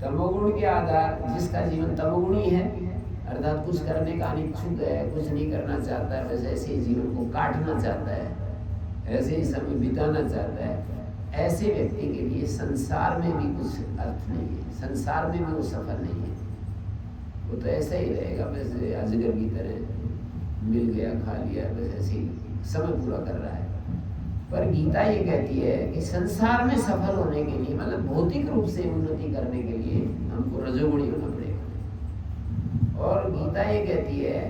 तमोगुण के आधार, जिसका जीवन तमोगुणी है, अर्थात कुछ करने का अनिच्छुक है, कुछ नहीं करना चाहता है, बस ऐसे ही जीवन को काटना चाहता है, ऐसे ही समय बिताना चाहता है, ऐसे व्यक्ति के लिए संसार में भी कुछ अर्थ नहीं है, संसार में भी वो सफल नहीं है। वो तो ऐसा ही रहेगा, वैसे अजगर की तरह मिल गया, खा लिया, बस ऐसे ही समय पूरा कर रहा है। पर गीता ये कहती है कि संसार में सफल होने के लिए, मतलब भौतिक रूप से उन्नति करने के लिए हमको रजोगुणी होना पड़ेगा। और गीता ये कहती है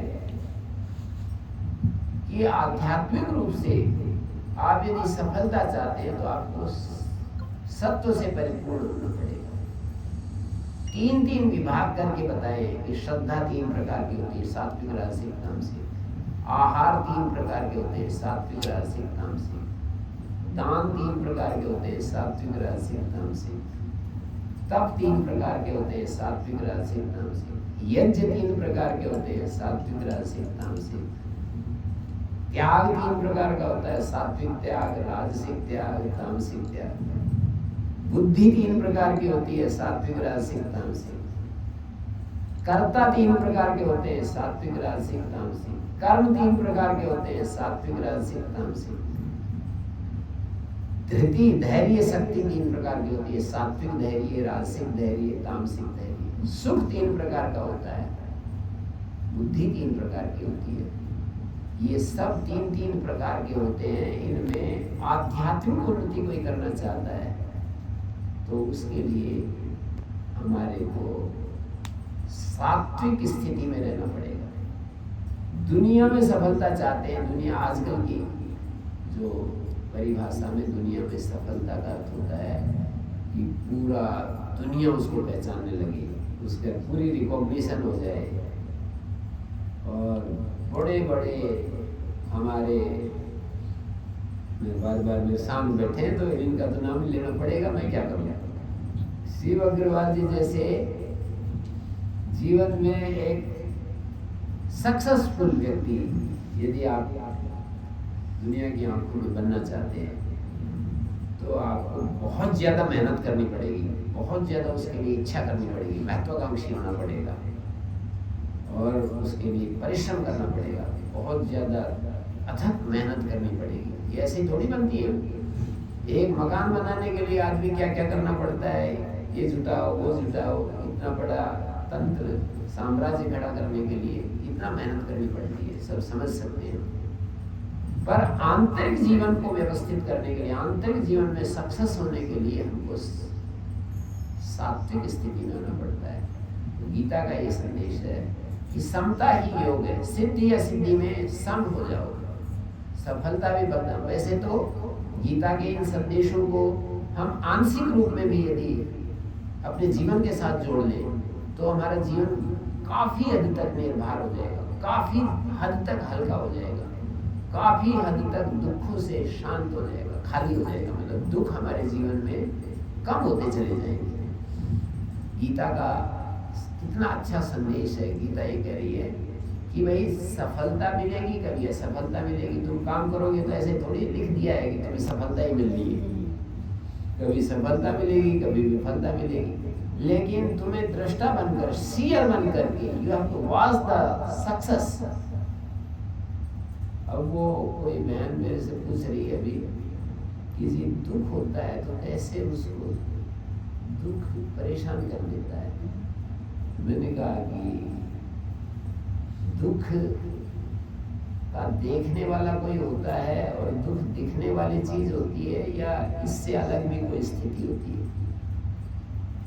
कि आध्यात्मिक रूप से आप यदि सफलता चाहते हैं तो आपको सत्व से परिपूर्ण होना पड़ेगा। 3 विभाग करके बताए कि श्रद्धा 3 प्रकार की होती है, सात्विक, राजसिक, तामसिक। आहार 3 प्रकार के होते हैं, सात्विक, राजसिक, तामसिक। दान 3 प्रकार के होते हैं, सात्विक, राजसिक, तामसिक। तप 3 प्रकार के होते हैं, सात्विक, राजसिक, तामसिक। यज्ञ 3 प्रकार के होते हैं, सात्विक, राजसिक, तामसिक। त्याग 3 प्रकार का होता है, सात्विक त्याग, राजसिक त्याग, तामसिक त्याग। बुद्धि 3 प्रकार की होती है, सात्विक, राजसिक, तामसिक। कर्ता 3 प्रकार के होते हैं, सात्विक, राजसिक, तामसिक। कर्म 3 प्रकार के होते हैं, सात्विक, राजसिक, तामसिक। धृति, धैर्य, शक्ति 3 प्रकार की होती है, सात्विक धैर्य, राजसिक धैर्य, तामसिक धैर्य। सुख 3 प्रकार का होता है, बुद्धि 3 प्रकार की होती है। ये सब 3 प्रकार के होते हैं। इनमें आध्यात्मिक उन्नति कोई करना चाहता है तो उसके लिए हमारे को सात्विक स्थिति में रहना पड़ेगा। दुनिया में सफलता चाहते हैं, दुनिया आजकल की जो परिभाषा में दुनिया में सफलता का अर्थ होता है कि पूरा दुनिया उसको पहचानने लगे, उसका पूरी रिकॉग्निशन हो जाए और बड़े बड़े हमारे बार मेरे सामने बैठे हैं तो इनका तो नाम ही लेना पड़ेगा, मैं क्या करूँगा। शिव अग्रवाल जी जैसे जीवन में एक सक्सेसफुल व्यक्ति यदि आप दुनिया की आंखों में बनना चाहते हैं तो आपको बहुत ज़्यादा मेहनत करनी पड़ेगी, बहुत ज़्यादा उसके लिए इच्छा करनी पड़ेगी, महत्वाकांक्षी होना पड़ेगा और उसके लिए परिश्रम करना पड़ेगा, बहुत ज़्यादा अथक मेहनत करनी पड़ेगी। ये ऐसे थोड़ी बनती है। एक मकान बनाने के लिए आदमी क्या क्या करना पड़ता है, ये जुटाओ वो जुटाओ, इतना बड़ा तंत्र साम्राज्य खड़ा करने के लिए इतना मेहनत करनी पड़ती है, सब समझ सकते हैं। पर आंतरिक जीवन को व्यवस्थित करने के लिए, आंतरिक जीवन में सक्सेस होने के लिए हमको सात्विक स्थिति में होना पड़ता है। तो गीता का ये संदेश है कि समता ही योग है, सिद्धि या सिद्धि में सम हो जाओ, सफलता भी बनना। वैसे तो गीता के इन संदेशों को हम आंशिक रूप में भी यदि अपने जीवन के साथ जोड़ लें तो हमारा जीवन काफी हद तक निर्भर हो जाएगा, काफी हद तक हल्का हो जाएगा, काफी हद तक दुखों से शांत हो जाएगा, खाली हो जाएगा। मतलब दुख हमारे जीवन में कम होते चले जाएंगे। गीता का कितना अच्छा संदेश है। गीता ये कह रही है कि भाई सफलता मिलेगी, कभी असफलता मिलेगी, तुम काम करोगे तो ऐसे थोड़ी लिख दिया है कि कभी सफलता ही मिलनी है, कभी सफलता मिलेगी, कभी विफलता मिलेगी। लेकिन तुम्हें दृष्टा बनकर, सीयर बनकर के you have to watch the success. अब वो कोई बहन मेरे से पूछ रही है, अभी किसी दुख होता है तो कैसे उसको दुख परेशान कर देता है। मैंने कहा कि दुख का देखने वाला कोई होता है और दुख दिखने वाली चीज होती है, या इससे अलग भी कोई स्थिति होती है।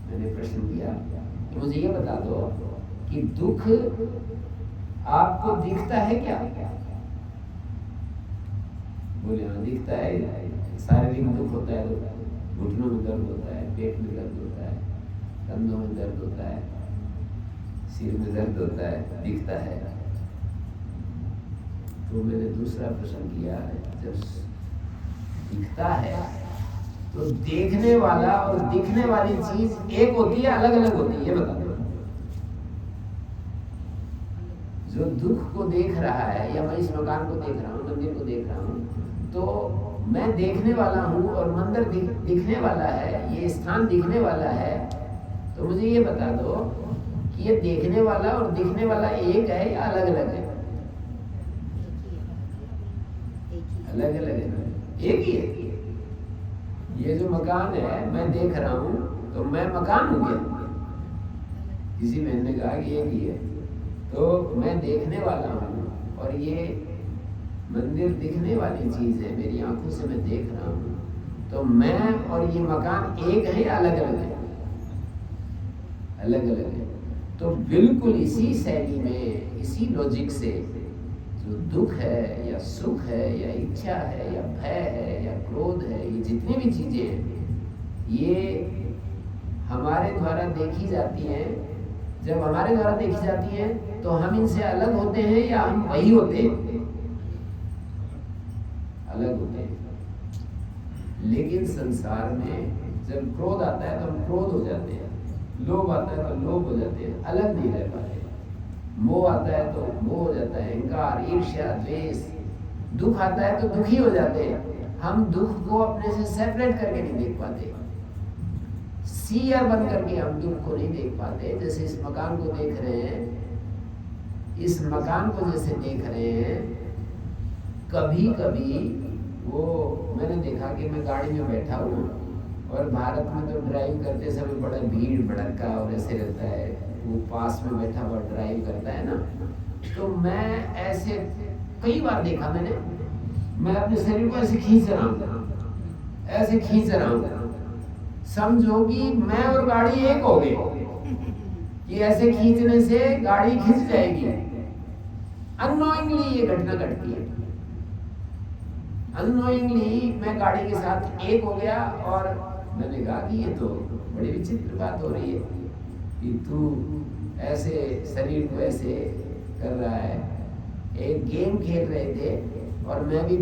मैंने प्रश्न किया कि मुझे ये बता दो कि दुख आपको दिखता है क्या? बोले हाँ दिखता है। शारीरिक दुख होता है, घुटनों में दर्द होता है, पेट में दर्द होता है, कंधों में दर्द होता है, सिर में दर्द होता है, दिखता है। तो मैंने दूसरा प्रश्न किया, जब दिखता है तो देखने वाला और दिखने वाली चीज एक होती है, अलग अलग होती है? ये बता दो। जो दुख को देख रहा है, या मैं इस मकान को देख रहा हूँ, मंदिर को देख रहा हूँ, तो मैं देखने वाला हूँ और मंदिर दिखने वाला है, ये स्थान दिखने वाला है। तो मुझे ये बता दो कि ये देखने वाला और दिखने वाला एक है या अलग अलग है? अलग अलग है, एक ही है। ये जो मकान है मैं देख रहा हूँ तो मैं मकान हूँ क्या? किसी बहन ने कहा कि एक ही है। तो मैं देखने वाला हूँ और ये मंदिर दिखने वाली चीज है, मेरी आंखों से मैं देख रहा हूँ। तो मैं और ये मकान एक है या अलग अलग है? अलग अलग है। तो बिल्कुल इसी शैली में, इसी लॉजिक से जो दुख है या सुख है या इच्छा है या भय है या क्रोध है, ये जितनी भी चीजें हैं, ये हमारे द्वारा देखी जाती हैं। जब हमारे द्वारा देखी जाती हैं तो हम इनसे अलग होते हैं या हम वही होते हैं? अलग होते हैं। लेकिन संसार में जब क्रोध आता है तो हम क्रोध हो जाते हैं, लोभ आता है तो लोभ हो जाते हैं, अलग नहीं रह पाते। मोह आता है तो मोह हो जाता है, अहंकार, ईर्ष्या, द्वेष। दुख आता है तो दुखी हो जाते हैं। हम दुख को अपने से सेपरेट करके नहीं देख पाते। सीयर बन करके हम दुख को नहीं देख पाते। जैसे इस मकान को देख रहे हैं, इस मकान को जैसे देख रहे हैं, कभी कभी वो मैंने देखा कि मैं गाड़ी में बैठा हूँ और भारत में तो ड्राइव करते समय बड़ा भीड़ भड़का और ऐसे रहता है, वो पास में बैठा हुआ ड्राइव करता है ना, तो मैं ऐसे कई बार देखा मैंने, मैं अपने शरीर को ऐसे खींच रहा हूँ, ऐसे खींच रहा हूँ, समझो कि मैं और गाड़ी एक हो गए कि ऐसे खींचने से गाड़ी खिंच जाएगी। अननोइंगली ये घटना घटती है, अननोइंगली मैं गाड़ी के साथ एक हो गया। और मैंने कहा कि ये तो बड़ी विचित्र बात हो रही है कि तू ऐसे शरीर को ऐसे कर रहा है। एक गेम खेल रहे थे और मैं भी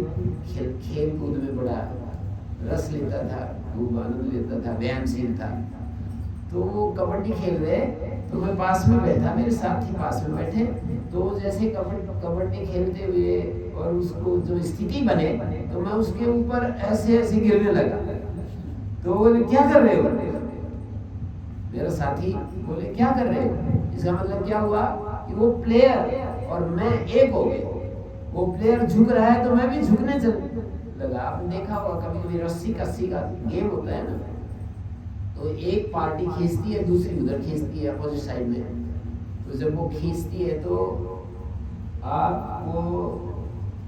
खेल कूद में बड़ा रस लेता था, खूब आनंद लेता था, व्यायामशील था। तो वो कबड्डी खेल रहे तो मैं पास में बैठा, मेरे साथी पास में बैठे, तो जैसे कबड्डी खेलते हुए और उसको जो स्थिति बने तो मैं उसके ऊपर ऐसे ऐसे गिरने लगा। तो बोले क्या कर रहे हो? मेरा साथी बोले क्या कर रहे हो? इसका मतलब क्या हुआ कि वो प्लेयर और मैं एक हो गए। वो प्लेयर झुक रहा है तो मैं भी झुकने चल लगा। आपने देखा होगा कभी कभी रस्सी कस्सी का गेम होता है ना, तो एक पार्टी खींचती है, दूसरी उधर खींचती है अपोजिट साइड में। तो जब वो खींचती है तो आप वो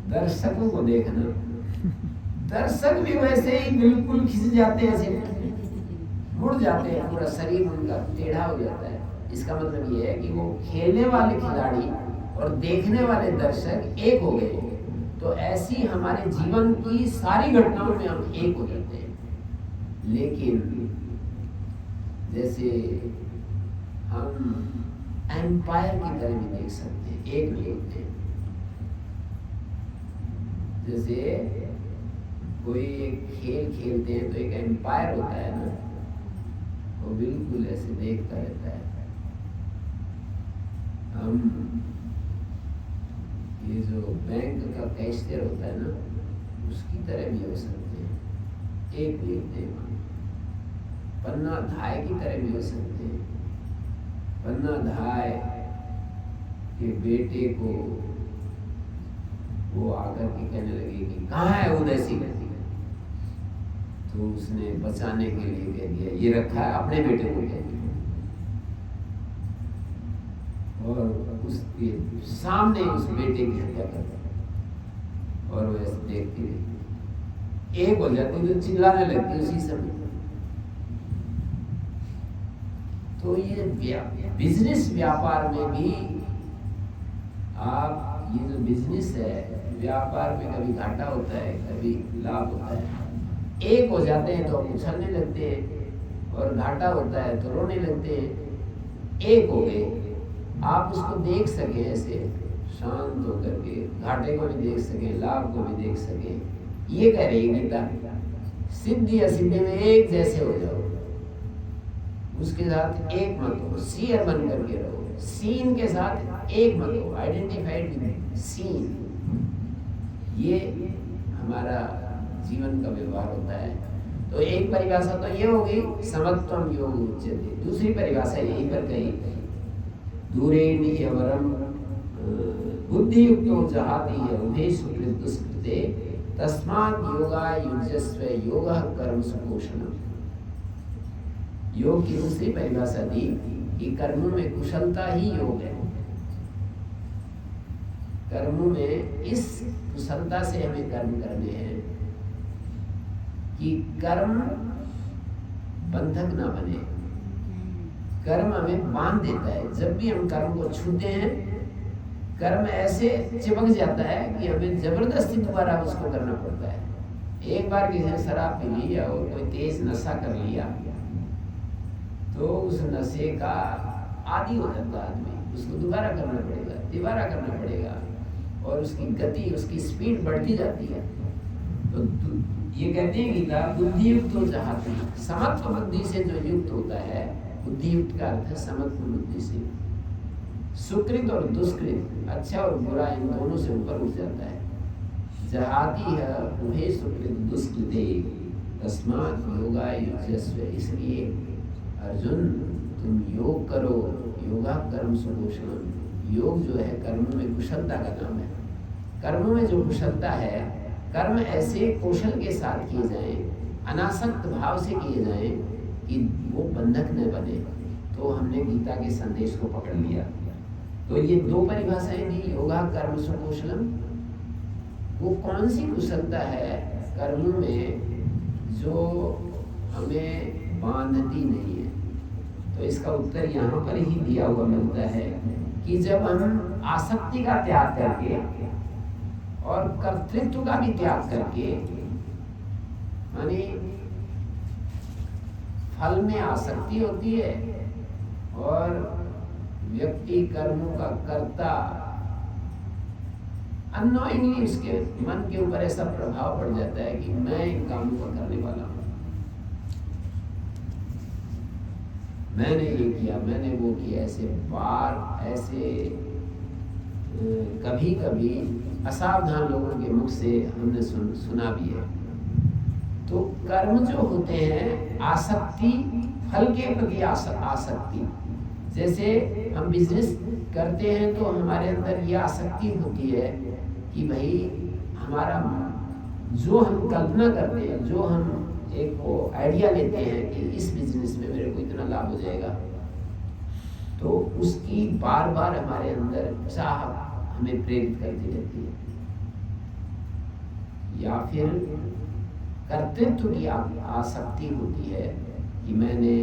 दर्शकों को देखना, दर्शक भी वैसे ही बिल्कुल खिंच जाते हैं, ऐसे मुड़ जाते हैं, पूरा शरीर उनका टेढ़ा हो जाता है। इसका मतलब ये है कि वो खेलने वाले खिलाड़ी और देखने वाले दर्शक एक हो गए। तो ऐसी हमारे जीवन की सारी घटनाओं में हम एक हो जाते हैं। लेकिन जैसे हम एम्पायर की तरह भी देख सकते हैं, एक नहीं होते। जैसे कोई खेल खेलते हैं तो एक एम्पायर होता है ना, वो बिल्कुल ऐसे देखता रहता है। हम ये जो बैंक का कैशियर होता है ना, उसकी तरह भी हो सकते हैं, एक भी होते हैं। पन्ना धाय की तरह भी हो सकते हैं। पन्ना धाय के बेटे को वो आकर के कहने लगे कि कहाँ है उदयसी नदी, तो उसने बचाने के लिए कह दिया ये रखा है, अपने बेटे को कह दिया। और उसके सामने उस बेटे की हत्या कर दी। और वो ऐसे देखती रही, एक हो जाती तो चिल्लाने लगती उसी समय। तो ये बिजनेस व्यापार में भी आप, ये जो बिजनेस है व्यापार में कभी घाटा होता है, कभी लाभ होता है। एक हो जाते हैं तो उछलने लगते हैं, और घाटा होता है तो रोने लगते हैं। एक हो गए, आप उसको देख सके ऐसे शांत होकर के, घाटे को भी देख सके, लाभ को भी देख सके। ये कह रही है गीता, सिद्धि असिद्धि में एक जैसे हो जाओ, उसके साथ एक मत हो, सीयर बन करके रहो, सीन के साथ एक मत हो, आइडेंटिफाइड विद सीन। ये हमारा जीवन का व्यवहार होता है। तो एक परिभाषा तो ये होगी समत्वम योग उच्यते। दूसरी परिभाषा यहीं पर कही, दूरे नियवरम बुद्धियुक्तो जहाति उभे सुकृत दुष्कृते तस्मात् योगा युज्यस्व योगः कर्म सुपोषणम्। योग की दूसरी परिभाषा दी कि कर्मों में कुशलता ही योग है। कर्मों में इस कुशलता से हमें कर्म करने हैं कि कर्म बंधक ना बने। कर्म हमें बांध देता है। जब भी हम कर्म को छूते हैं, कर्म ऐसे चिपक जाता है कि हमें जबरदस्ती दोबारा उसको करना पड़ता है। एक बार किसी ने शराब पी ली या कोई तेज नशा कर लिया तो उस नशे का आदी हो जाता है आदमी, उसको दोबारा करना पड़ेगा, और उसकी गति, उसकी स्पीड बढ़ती जाती है। तो ये कहते हैं गीता, बुद्धि युक्त हो जहाती, समत्व बुद्धि से जो युक्त होता है, बुद्धि युक्त का अर्थ है समत्व बुद्धि से, सुकृत और दुष्कृत, अच्छा और बुरा, इन दोनों से ऊपर उठ जाता है। जहाती है उभे सुकृत दुष्कृते तस्मात् योगा युज्यस्व। इसलिए अर्जुन तुम योग करो, योगा कर्म सुकौशलम। योग जो है कर्म में कुशलता का नाम है। कर्म में जो कुशलता है, कर्म ऐसे कौशल के साथ किए जाएं, अनासक्त भाव से किए जाएं कि वो बंधक न बने, तो हमने गीता के संदेश को पकड़ लिया। तो ये दो परिभाषाएं दी, योगा कर्म सुकौशलम। वो कौन सी कुशलता है कर्म में जो हमें बांधती नहीं है? तो इसका उत्तर यहाँ पर ही दिया हुआ मिलता है कि जब हम आसक्ति का त्याग करके और कर्तृत्व का भी त्याग करके, माने फल में आसक्ति होती है और व्यक्ति कर्मों का कर्ता, अननोइंगली उसके मन के ऊपर ऐसा प्रभाव पड़ जाता है कि मैं इन कामों को करने वाला हूं, मैंने ये किया, मैंने वो किया। ऐसे बार ऐसे कभी कभी असावधान लोगों के मुख से हमने सुना भी है। तो कर्म जो होते हैं आसक्ति, फल के प्रति आसक्ति। जैसे हम बिजनेस करते हैं तो हमारे अंदर ये आसक्ति होती है कि भाई हमारा जो हम कल्पना करते हैं, जो हम एक वो आइडिया लेते हैं कि इस बिजनेस में मेरे को इतना लाभ हो जाएगा, तो उसकी बार बार हमारे अंदर चाह हमें प्रेरित करती रहती है। या फिर कर्तृत्व की आसक्ति होती है कि मैंने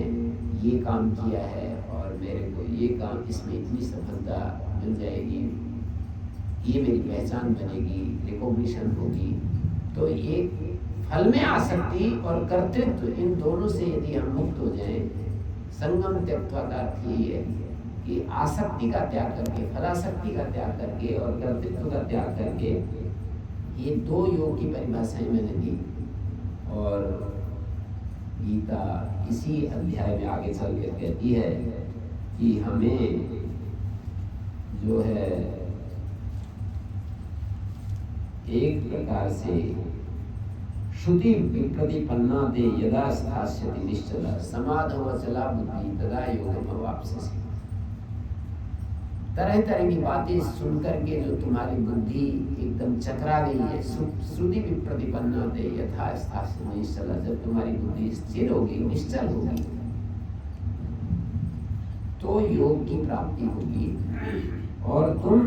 ये काम किया है और मेरे को ये काम, इसमें इतनी सफलता मिल जाएगी, ये मेरी पहचान बनेगी, रिकॉग्निशन होगी। तो ये फल में आसक्ति और कर्तृत्व, इन दोनों से यदि हम मुक्त हो जाएं, संगम त्यक्त्वा का अर्थ यही है कि आसक्ति का त्याग करके, फलासक्ति का त्याग करके और कर्तृत्व का त्याग करके, ये दो योग की परिभाषाएं मैंने दी। और गीता इसी अध्याय में आगे चल कर कहती है कि हमें जो है एक प्रकार से श्रुति प्रतिपन्ना दे यदा स्थास्यति निश्चला समाधवचला बुद्धि तदा योगम अवाप्स्यसि। तरह तरह की बातें सुन करके जो तुम्हारी बुद्धि एकदम चकरा गई है, श्रुति भी प्रतिपन्ना दे यथा स्थास्यति निश्चला, जब तुम्हारी बुद्धि स्थिर होगी, निश्चल होगी, तो योग की प्राप्ति होगी और तुम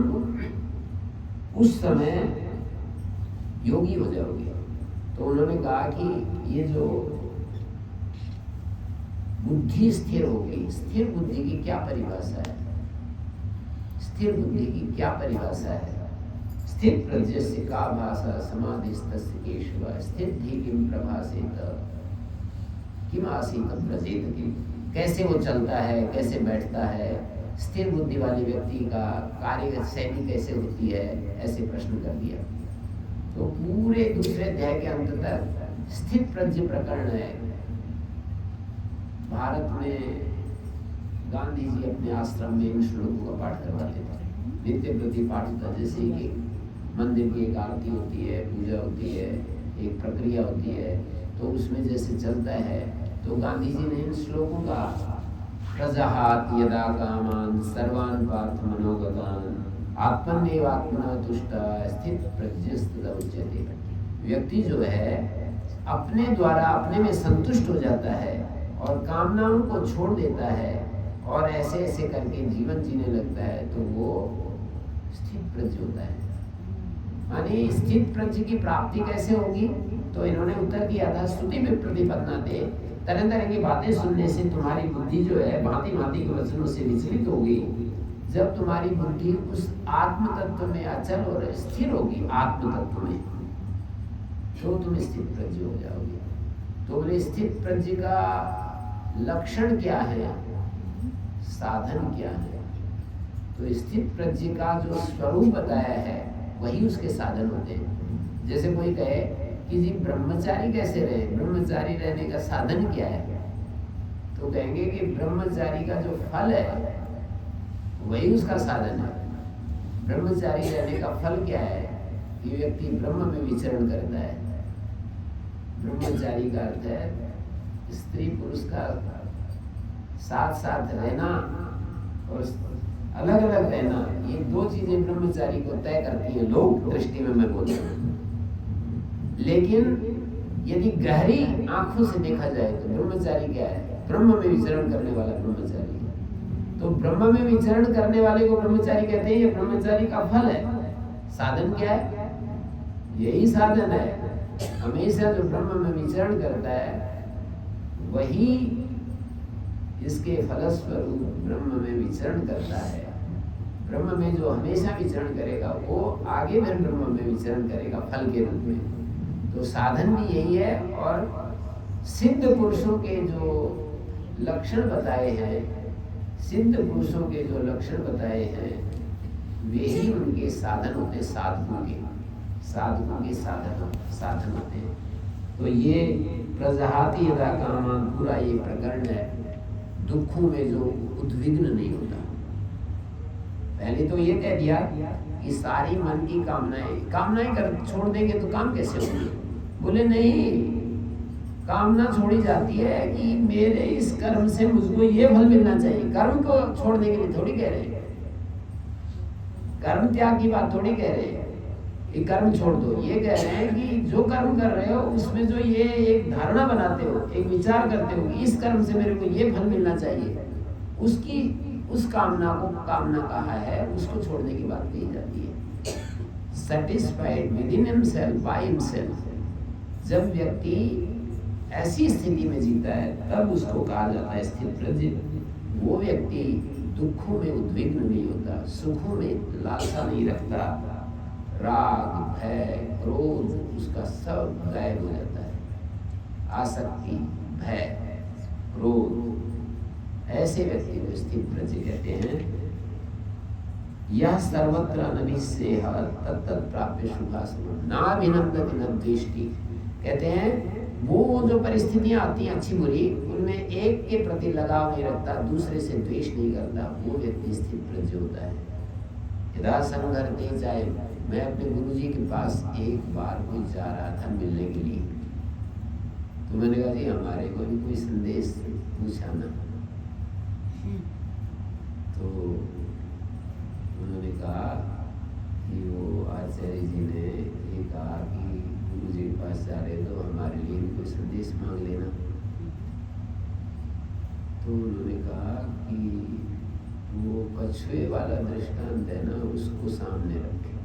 उस समय योगी हो जाओगे। तो उन्होंने कहा कि ये जो बुद्धि स्थिर होगी, स्थिर बुद्धि की क्या परिभाषा है? स्थिर बुद्धि की क्या परिभाषा है? स्थिर प्रज्ञस्य का भाषा समाधिस्तस्य केशव स्थिति किम प्रभासेत किम आसीत प्रजेत किम। कैसे वो चलता है, कैसे बैठता है, स्थिर बुद्धि वाले व्यक्ति का कार्य शैली कैसे होती है, ऐसे प्रश्न कर दिया। तो पूरे दूसरे अध्याय के अंत तक स्थित प्रज्ञ प्रकरण है। भारत में गांधी जी अपने आश्रम में इन श्लोकों का पाठ करवाते थे, नित्य प्रति पाठ होता। जैसे कि मंदिर की एक आरती होती है, पूजा होती है, एक प्रक्रिया होती है, तो उसमें जैसे चलता है, तो गांधी जी ने इन श्लोकों का प्रजहात यदा कामान सर्वान पार्थ मनोगतान आत्मन्येवात्मना तुष्टा स्थित प्रज्ञस्तदा उच्यते। व्यक्ति जो है अपने द्वारा अपने में संतुष्ट हो जाता है और कामनाओं को छोड़ देता है और ऐसे ऐसे करके जीवन जीने लगता है, तो वो स्थित प्रज्ञ होता है। माने स्थित प्रज्ञ की प्राप्ति कैसे होगी? तो इन्होंने उत्तर दिया था, श्रुति में प्रतिपन्ना दे, तरह तरह की बातें सुनने से तुम्हारी बुद्धि जो है भांति भांति के वचनों से विचलित होगी। जब तुम्हारी बुद्धि उस आत्म तत्व में अचल और स्थिर होगी, आत्म तत्व में, तो तुम स्थित प्रज्ञ हो जाओगे। तो बोले स्थित प्रज्ञ का लक्षण क्या है, साधन क्या है? तो स्थित प्रज्ञ का जो स्वरूप बताया है वही उसके साधन होते हैं। जैसे कोई कहे कि जी ब्रह्मचारी कैसे रहे, ब्रह्मचारी रहने का साधन क्या है? तो कहेंगे कि ब्रह्मचारी का जो फल है वही उसका साधन है। ब्रह्मचारी रहने का फल क्या है? कि व्यक्ति ब्रह्म में विचरण करता है। ब्रह्मचारी का अर्थ है स्त्री पुरुष का साथ साथ रहना और अलग अलग रहना, ये दो चीजें ब्रह्मचारी को तय करती हैं लोक दृष्टि में, मैं बोलता हूँ। लेकिन यदि गहरी आंखों से देखा जाए तो ब्रह्मचारी क्या है? ब्रह्म में विचरण करने वाला ब्रह्मचारी है। तो ब्रह्म में विचरण करने वाले को ब्रह्मचारी कहते हैं। ये ब्रह्मचारी का फल है। साधन क्या है? यही साधन है। हमेशा जो ब्रह्म में विचरण करता है वही इसके फलस्वरूप ब्रह्म में विचरण करता है। ब्रह्म में जो हमेशा विचरण करेगा वो आगे फिर ब्रह्म में विचरण करेगा फल के रूप में। तो साधन भी यही है। और सिद्ध पुरुषों के जो लक्षण बताए हैं, सिद्ध पुरुषों के जो लक्षण बताए हैं, वे ही उनके साधन होते, साधकों के साधन होते हैं। तो ये प्रजहाति यदा कामान पूरा ये प्रकरण है, दुखों में जो उद्विग्न नहीं होता। पहले तो ये कह दिया कि सारी मन की कामनाएं कर छोड़ देंगे तो काम कैसे होंगे? बोले नहीं, कामना छोड़ी जाती है कि मेरे इस कर्म से मुझको ये फल मिलना चाहिए। कर्म को छोड़ने के लिए थोड़ी कह रहे हैं, कर्म त्याग की बात थोड़ी कह रहे हैं कि कर्म छोड़ दो। ये कह रहे हैं कि जो कर्म कर रहे हो उसमें जो ये एक धारणा बनाते हो, एक विचार करते हो कि इस कर्म से मेरे को ये फल मिलना चाहिए, उसकी उस कामना को कामना कहा है, उसको छोड़ने की बात कही जाती है। Satisfied with in himself by himself, जब व्यक्ति ऐसी स्थिति में जीता है तब उसको कहा जाता है स्थित प्रज्ञ। वो व्यक्ति दुखों में उद्विग्न नहीं होता, सुखों में लालसा नहीं रखता, राग भय क्रोध उसका सब गायब हो जाता है। आसक्ति भय क्रोध, ऐसे व्यक्ति को स्थित प्रज्ञ कहते हैं। यह सर्वत्र अनभिषेह तत्त प्राप्य शुभाशुभ नाभिनंदति न द्वेष्टि। कहते हैं वो जो परिस्थितियां आती हैं अच्छी बुरी, उनमें एक के प्रति लगाव नहीं रखता, दूसरे से द्वेष नहीं करता, वो व्यक्ति स्थित प्रज्ञ होता है। यदा संघर्ते जाए, मैं अपने गुरुजी के पास एक बार कोई जा रहा था मिलने के लिए, तो मैंने कहा जी हमारे को भी कोई संदेश पूछा ना। तो उन्होंने कहा कि वो आचार्य जी ने ये कहा कि गुरुजी के पास जा रहे तो हमारे लिए भी कोई संदेश मांग लेना। तो उन्होंने कहा कि वो कछुए वाला दृष्टांत है ना, उसको सामने रखे।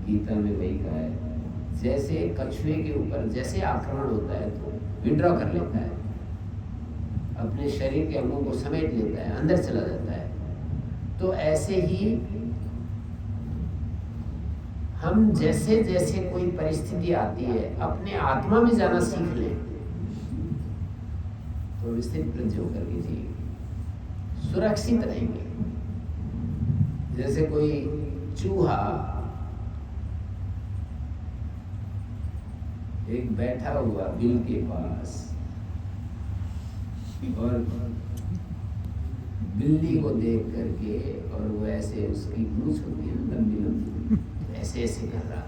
गीता में वही कहा है, जैसे कछुए के ऊपर जैसे आक्रमण होता है तो विड्रॉ कर लेता है, अपने शरीर के अंगों को समेट लेता है, अंदर चला जाता है। तो ऐसे ही हम जैसे जैसे कोई परिस्थिति आती है अपने आत्मा में जाना सीख लें तो स्थित प्रज्ञ होकर के जी सुरक्षित रहेंगे। जैसे कोई चूहा एक बैठा हुआ बिल के पास और बिल्ली को देख करके, और वो ऐसे उसकी मूंछ होती है लंबी लंबी, ऐसे ऐसे कर रहा।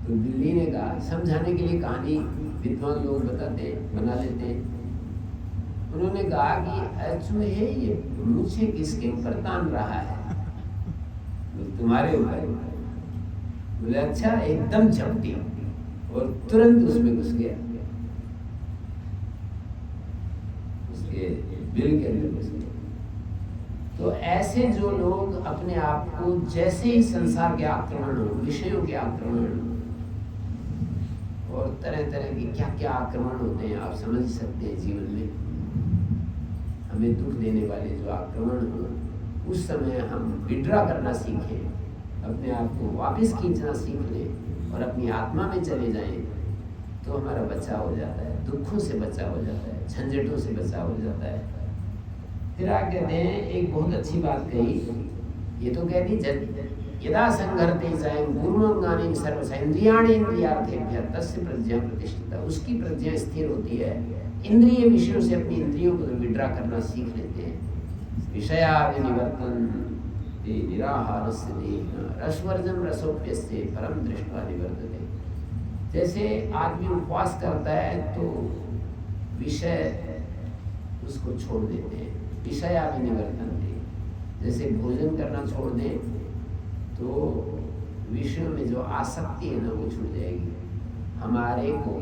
तो बिल्ली ने कहा, समझाने के लिए कहानी विद्वान लोग बताते बना लेते हैं, उन्होंने कहा कि चूहे ये मूछे किसके ऊपर तान रहा है? तुम्हारे ऊपर। बोले अच्छा, एकदम झपटी और तुरंत उसमें घुस गया, उसके बिल के अंदर घुस गया। तो ऐसे जो लोग अपने आप को जैसे ही संसार के आक्रमण हो, विषयों के आक्रमण और तरह तरह के क्या क्या आक्रमण होते हैं आप समझ सकते हैं जीवन में, हमें दुख देने वाले जो आक्रमण हो, उस समय हम विड्रॉ करना सीखें, अपने आप को वापस खींचना सीख लें और अपनी आत्मा में चले जाएं, तो हमारा बचाव हो जाता है, दुखों से बचाव हो जाता है, झंझटों से बचाव हो जाता है। फिर आगे कहते हैं एक बहुत अच्छी बात कही, ये तो कह दी यदा संघर्ते जाए गुरुअंगानि सर्वश इंद्रियाणि इंद्रियार्थेभ्यः तस्य प्रज्ञा प्रतिष्ठिता। उसकी प्रज्ञा स्थिर होती है, इंद्रिय विषयों से अपनी इंद्रियों को विड्रा करना सीख लेते हैं। विषया विनिवर्तन निराहारस्य देहिनः रसवर्जन रसोप्यस्य परम दृष्ट्वा निवर्तते। जैसे आदमी उपवास करता है तो विषय उसको छोड़ देते हैं, विषयाभिनिवर्तन दे। जैसे भोजन करना छोड़ दें तो विषयों में जो आसक्ति है ना वो छूट जाएगी। हमारे को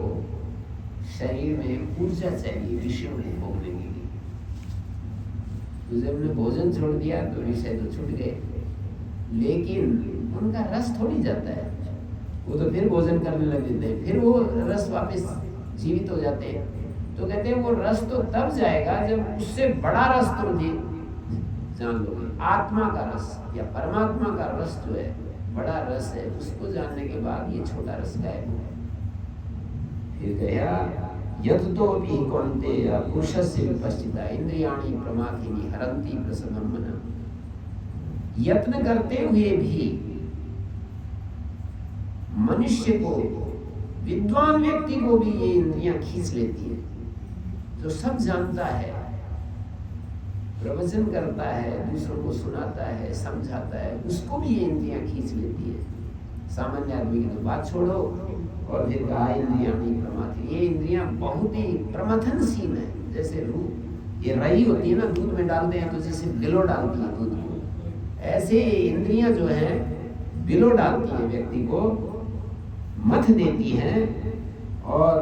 शरीर में ऊर्जा चाहिए विषयों को भोगने के लिए। तो जब हमने भोजन छोड़ दिया तो विषय तो छूट गए, लेकिन उनका रस थोड़ी जाता है। वो तो फिर भोजन करने लग जाते हैं, फिर वो रस वापस जीवित हो जाते हैं। तो कहते हैं वो रस तो तब जाएगा जब उससे बड़ा रस तुम जान लोगे। आत्मा का रस या परमात्मा का रस जो है, बड़ा रस है, उसको जानने के बाद ये छोटा रस गायब होगा। फिर कहा यततोपि कौन्तेय पुरुषस्य विपश्चिता इंद्रियाणि प्रमाथिनी हरन्ति प्रसन्नं मनः। यत्न करते हुए भी मनुष्य को, विद्वान व्यक्ति को भी ये इंद्रियां खींच लेती है। जो सब जानता है, प्रवचन करता है, दूसरों को सुनाता है, समझाता है, उसको भी ये इंद्रियां खींच लेती है। सामान्य आदमी की तो बात छोड़ो। और फिर कहा इंद्रियाणि प्रमाथि, ये इंद्रियां बहुत ही प्रमथनशील है। जैसे रूह ये रही होती है ना, दूध में डालते हैं तो जैसे बिलो डालती है दूध को, ऐसे इंद्रियां जो है बिलो डालती है, व्यक्ति को मथ देती हैं। और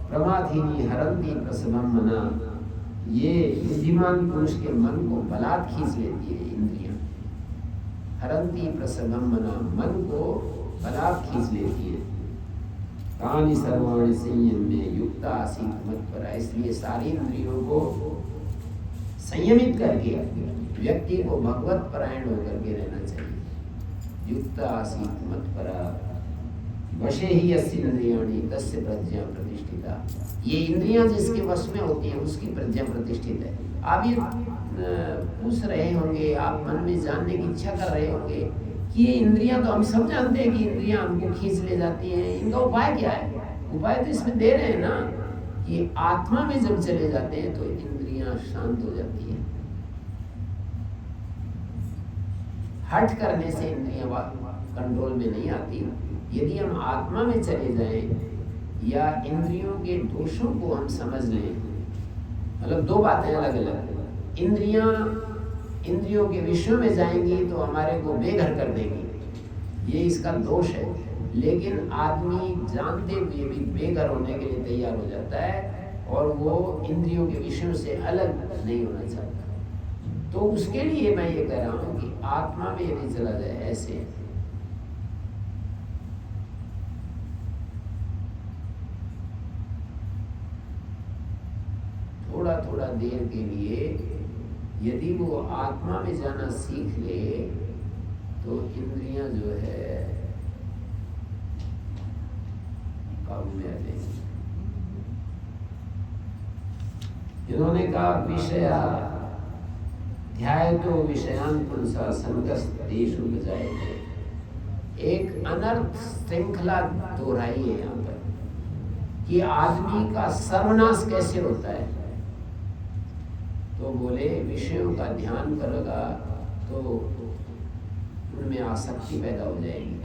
प्रमाथिनी हरन्ति प्रसन्नं मनः, ये बुद्धिमान पुरुष के मन को बलात् खींच लेती है इंद्रियां। हरन्ति प्रसन्नं मनः, मन को बलात् खींच लेती है। तानि सर्वाणि संयम्य युक्ता आसीत् मत्परा, इसलिए सारी इंद्रियों को संयमित करके व्यक्ति को भगवत परायण होकर के रहना चाहिए। युक्ता आसीत् मत्परा वशे ही यस्य इंद्रियाणि तस्य प्रज्ञा प्रतिष्ठिता। ये इंद्रियां जिसके वश में होती हैं उसकी प्रज्ञा प्रतिष्ठित है। आप ये पूछ रहे होंगे, आप मन में जानने की इच्छा कर रहे होंगे कि ये इंद्रियां, तो हम सब जानते हैं कि इंद्रियां हमको खींच ले जाती हैं, इनका उपाय क्या है? उपाय तो इसमें दे रहे हैं ना कि आत्मा में जब चले जाते हैं तो इंद्रियां शांत हो जाती है। हट करने से इंद्रियां कंट्रोल में नहीं आती। यदि हम आत्मा में चले जाएं या इंद्रियों के दोषों को हम समझ लें, मतलब दो बातें अलग अलग। इंद्रियों के विषयों में जाएंगी तो हमारे को बेघर कर देंगी, ये इसका दोष है। लेकिन आदमी जानते हुए भी बेघर होने के लिए तैयार हो जाता है और वो इंद्रियों के विषयों से अलग नहीं होना चाहता। तो उसके लिए मैं ये कह रहा हूँ कि आत्मा में यदि चला जाए ऐसे, थोड़ा थोड़ा देर के लिए यदि वो आत्मा में जाना सीख ले तो इंद्रियां जो है काबू में आ जाएंगी। इन्होंने कहा विषया ध्याय तो विषयान पुंसा संगस्तेषु बजाए। एक अनर्थ श्रृंखला दोहराई है यहाँ पर कि आदमी का सर्वनाश कैसे होता है। तो बोले विषयों का ध्यान करेगा तो उनमें आसक्ति पैदा हो जाएगी,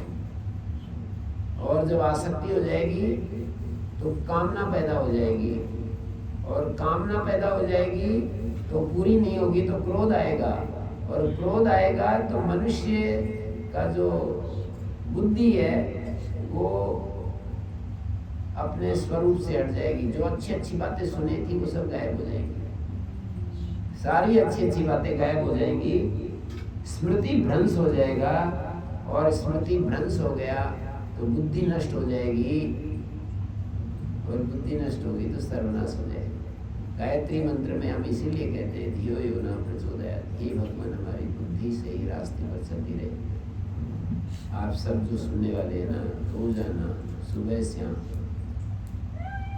और जब आसक्ति हो जाएगी तो कामना पैदा हो जाएगी, और कामना पैदा हो जाएगी तो पूरी नहीं होगी तो क्रोध आएगा, और क्रोध आएगा तो मनुष्य का जो बुद्धि है वो अपने स्वरूप से हट जाएगी। जो अच्छी अच्छी बातें सुनी थी वो सब गायब हो जाएंगी, सारी अच्छी अच्छी बातें गायब हो जाएंगी, स्मृति भ्रंश हो जाएगा, और स्मृति भ्रंश हो गया तो बुद्धि नष्ट हो जाएगी, और बुद्धि नष्ट होगी तो सर्वनाश हो जाएगा। गायत्री मंत्र में हम इसीलिए कहते हैं धियो यो न प्रचोदयात्, हे भगवान हमारी बुद्धि से ही रास्ते पर चलती रहे। आप सब जो सुनने वाले हैं ना, रोजाना सुबह शाम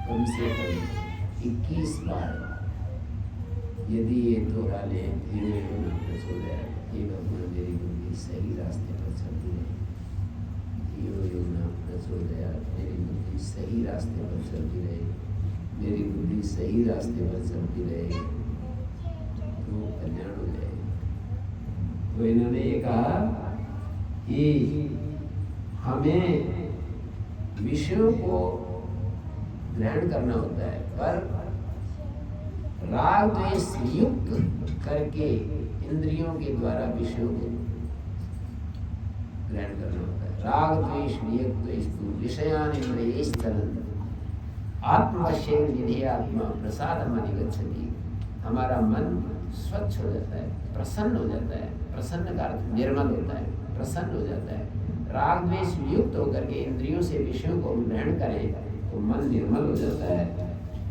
कम से कम 21 बार यदि ये दोहरा लें, धियो यो न प्रचोदयात्, हे भगवान मेरी बुद्धि सही रास्ते पर चलती रहे, धियो यो न प्रचोदयात्, मेरी बुद्धि सही रास्ते पर चलती रहे, मेरी बुद्धि सही रास्ते पर चलती रहे, तो कल्याण हो जाएगा। तो इन्होंने ये कहा कि हमें विषयों को ग्रहण करना होता है, पर राग द्वेष युक्त करके इंद्रियों के द्वारा विषयों को ग्रहण करना होता है। राग द्वेष वियुक्त विषयान इंद्रियैस्तरन् आत्मवश्येन निधे आत्मा प्रसादम अधिगच्छति। हमारा मन स्वच्छ हो जाता है, प्रसन्न हो जाता है। प्रसन्न का अर्थ निर्मल होता है, प्रसन्न हो जाता है। राग द्वेष युक्त होकर के इंद्रियों से विषयों को ग्रहण करें तो मन निर्मल हो जाता है।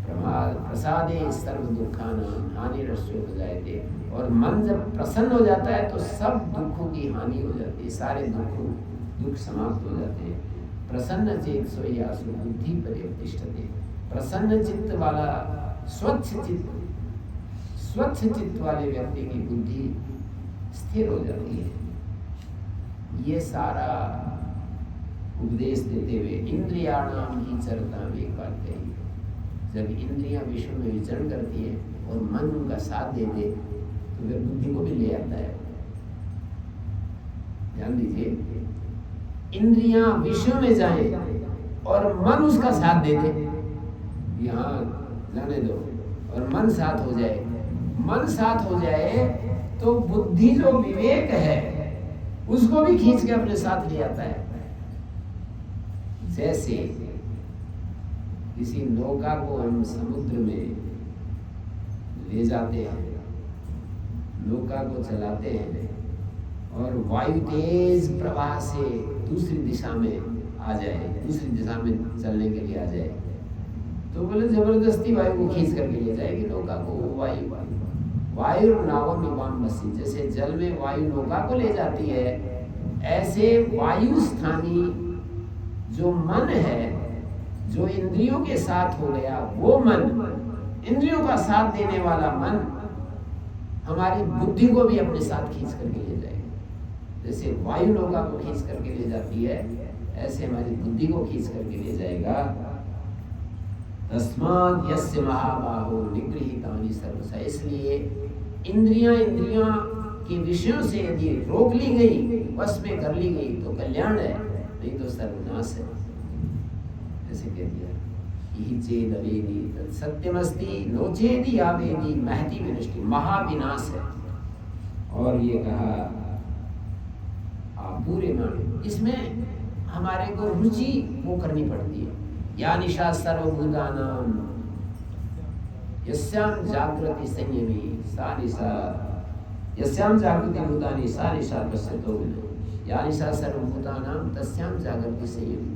प्रसादे सर्व दुखानां हानिरस्योत जायते। और मन जब प्रसन्न हो जाता है तो सब दुखों की हानि हो जाती है, सारे दुख समाप्त हो जाते हैं। प्रसन्न चेत सोयासु बुद्धि पर्यवतिष्ठते। प्रसन्न चित्त वाला, स्वच्छ चित्त वाले व्यक्ति की बुद्धि स्थिर हो जाती है। ये सारा उपदेश देते हुए इंद्रियाणाम ही चरता में एक बात कही। जब इंद्रियां विश्व में विचरण करती है और मन उनका साथ दे दे तो फिर बुद्धि को भी ले आता है। ध्यान दीजिए, इंद्रियां विश्व में जाए और मन उसका साथ दे दे, यहाँ जाने दो, और मन साथ हो जाए। मन साथ हो जाए तो बुद्धि जो विवेक है उसको भी खींच के अपने साथ ले आता है। जैसे किसी नौका को हम समुद्र में ले जाते हैं, नौका को चलाते हैं और वायु तेज प्रवाह से दूसरी दिशा में आ जाए, दूसरी दिशा में चलने के लिए आ जाए, तो बोले जबरदस्ती वायु को खींच करके ले जाएगी नौका को। वायु नावम इमाम बसी, जैसे जल में वायु नौका को ले जाती है, ऐसे वायु स्थानी जो मन है, जो इंद्रियों के साथ हो गया, वो मन, इंद्रियों का साथ देने वाला मन हमारी बुद्धि को भी अपने साथ खींच करके ले जाएगा। जैसे वायु नौका को खींच करके ले जाती है, ऐसे हमारी बुद्धि को खींच करके ले जाएगा। तस्मात् यस्य महाबाहो निगृहीतानि सर्वशः। इसलिए इंद्रियां के विषयों से यदि रोक ली गई, वश में कर ली गई तो कल्याण है, नहीं तो सर्वनाश है। ऐसे कह दिया, यही चेद अवेदी तत् सत्यमस्ति नो चेदि आवेदी महति विनष्टि। महाविनाश है। और ये कहा पूरे मान, इसमें हमारे को रुचि वो करनी पड़ती है। या निशा सर्वभूतानां यस्याम जागृति संयमी सा निशा, यस्याम जागृति भूतानि सा निशा पश्यतो विनो, या निशा सर्वभूतानां तस्याम जागृति संयमी।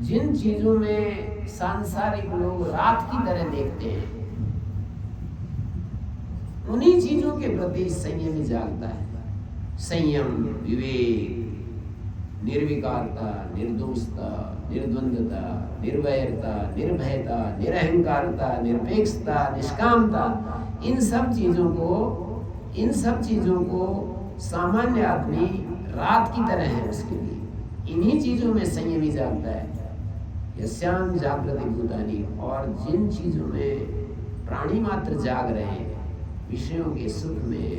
जिन चीजों में सांसारिक लोग रात की तरह देखते हैं, उन्हीं चीजों के प्रति संयमी जागता है। संयम, विवेक, निर्विकारता, निर्दोषता, निर्द्वंद्वता, निर्वैरता, निर्भयता, निरहंकारता, निरपेक्षता, निष्कामता, इन सब चीजों को सामान्य आदमी रात की तरह है उसके लिए। इन्हीं चीजों में संयमी जागता है। यस्याम जागृति भूतानि, और जिन चीजों में प्राणी मात्र जाग रहे हैं, विषयों के सुख में,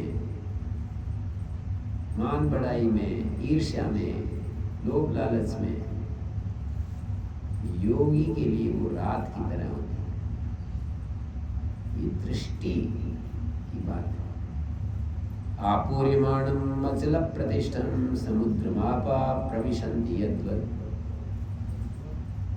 मान बढ़ाई में, ईर्ष्या में, लोभ लालच में, योगी के लिए वो रात की तरह होती है। ये दृष्टि की बात है। आपूर्यमाणम अचल प्रतिष्ठम समुद्रमापा प्रविशन्ति यद्वत्।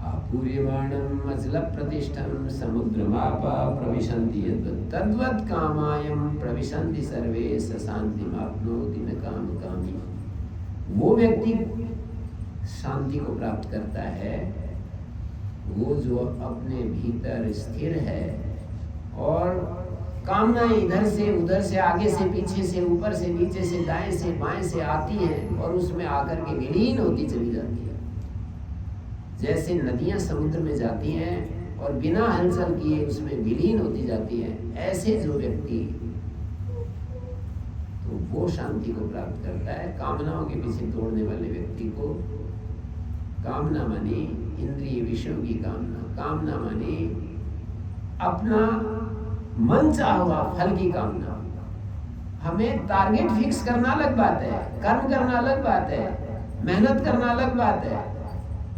आपूर्यमाणम अचल प्रतिष्ठम समुद्रमापा प्रविशन्ति यद्वत् तद्वत् कामायम प्रविशन्ति सर्वे स शान्तिमाप्नोति न कामकामी। वो व्यक्ति शांति को प्राप्त करता है वो जो अपने भीतर स्थिर है और कामनाएं इधर से उधर से, आगे से पीछे से, ऊपर से नीचे से, दाएं से बाएं से आती हैं और उसमें आकर के विलीन होती चली जाती है। जैसे नदियां समुद्र में जाती हैं और बिना हलचल किए उसमें विलीन होती जाती हैं, ऐसे जो व्यक्ति तो वो शांति को प्राप्त करता है। कामनाओं के पीछे दौड़ने वाले व्यक्ति को, कामना माने इंद्रिय विषयों की कामना, कामना माने अपना मन चाहा हुआ फल की कामना। हमें टारगेट फिक्स करना अलग बात है, कर्म करना अलग बात है, मेहनत करना अलग बात है,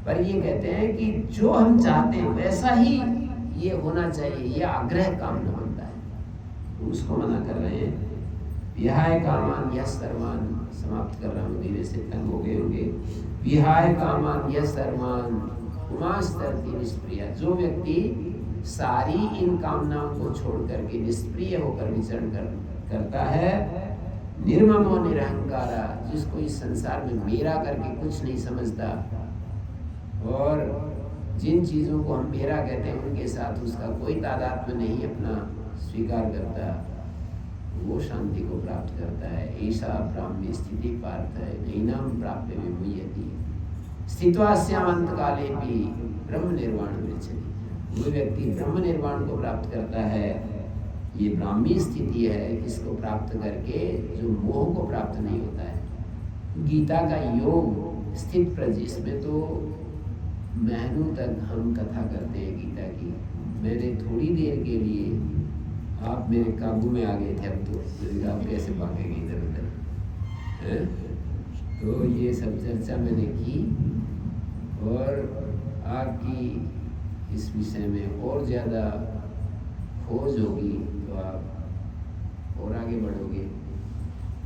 पर ये कहते हैं कि जो हम चाहते हैं वैसा ही ये होना चाहिए, ये आग्रह कामना बनता है, तो उसको मना कर रहे हैं। विहाय कामान यः सर्वान्, समाप्त कर रहा हूँ, धीरे से तंग हो गए होंगे। विहाय कामान यः सर्वान् पुमांस्तरति निष्प्रिया, जो व्यक्ति सारी इन कामनाओं को छोड़ करके निष्प्रिय होकर विचरण करता है, निर्ममो निरहंकारा, जिसको इस संसार में मेरा करके कुछ नहीं समझता, और जिन चीज़ों को हम मेरा कहते हैं उनके साथ उसका कोई तादात्म्य नहीं अपना स्वीकार करता, वो शांति को प्राप्त करता है। ऐसा ब्राह्मी स्थिति पार्थ है, नैनाम प्राप्य विमुह्यति स्थित्वास्यामंत काले भी ब्रह्म निर्वाण गच्छति। वो व्यक्ति ब्रह्म निर्वाण को प्राप्त करता है, ये ब्राह्मी स्थिति है, इसको प्राप्त करके जो मोह को प्राप्त नहीं होता है। गीता का योग स्थित प्रज, इसमें तो महीनों तक हम कथा करते हैं गीता की। मैंने थोड़ी देर के लिए, आप मेरे काबू में आ गए थे, अब तो आप कैसे भागेंगे इधर उधर, तो ये सब चर्चा मैंने की, और आपकी इस विषय में और ज़्यादा खोज होगी तो आप और आगे बढ़ोगे।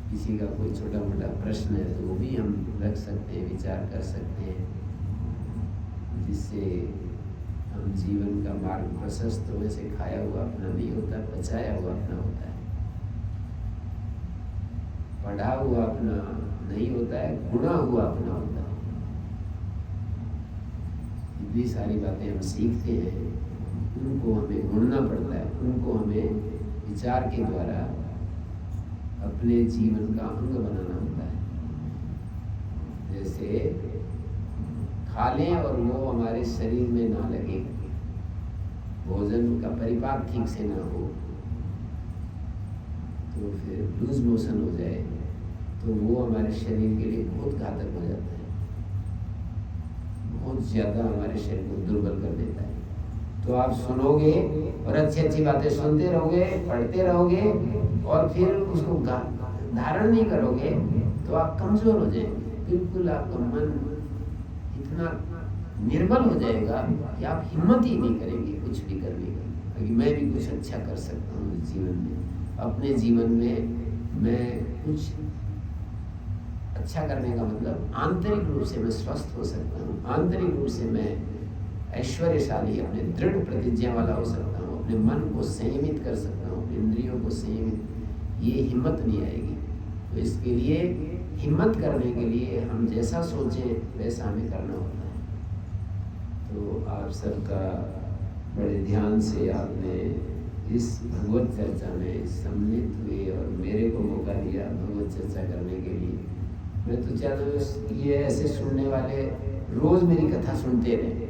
किसी का कोई छोटा मोटा प्रश्न है तो वो भी हम रख सकते हैं, विचार कर सकते हैं, जिससे हम जीवन का मार्ग प्रशस्त हो। वैसे खाया हुआ अपना नहीं होता, पचाया हुआ अपना होता है, पढ़ा हुआ अपना नहीं होता है, गुणा हुआ अपना होता है। इतनी सारी बातें हम सीखते हैं, उनको हमें गुणना पड़ता है, उनको हमें विचार के द्वारा अपने जीवन का अंग बनाना होता है। जैसे खा लें और वो हमारे शरीर में ना लगे, भोजन का परिपाक ठीक से ना हो, तो फिर लूज मोशन हो जाए तो वो हमारे शरीर के लिए बहुत घातक हो जाता है, बहुत ज़्यादा हमारे शरीर को दुर्बल कर देता है। तो आप सुनोगे और अच्छी अच्छी बातें सुनते रहोगे, पढ़ते रहोगे, और फिर उसको धारण नहीं करोगे तो आप कमज़ोर हो जाएंगे। बिल्कुल आपका मन इतना निर्बल हो जाएगा कि आप हिम्मत ही नहीं करेंगे कुछ भी करने की, कि मैं भी कुछ अच्छा कर सकता हूँ इस जीवन में। अपने जीवन में मैं कुछ अच्छा करने का मतलब आंतरिक रूप से मैं स्वस्थ हो सकता हूँ, आंतरिक रूप से मैं ऐश्वर्यशाली, अपने दृढ़ प्रतिज्ञा वाला हो सकता हूँ, अपने मन को संयमित कर सकता हूँ, अपने इंद्रियों को संयमित, ये हिम्मत नहीं आएगी। तो इसके लिए हिम्मत करने के लिए हम जैसा सोचें वैसा हमें करना होता है। तो आप सबका बड़े ध्यान से आपने इस भगवत चर्चा में सम्मिलित हुए और मेरे को मौका दिया भगवत चर्चा करने के लिए। मैं तो चाहता हूँ ये ऐसे सुनने वाले रोज़ मेरी कथा सुनते रहे,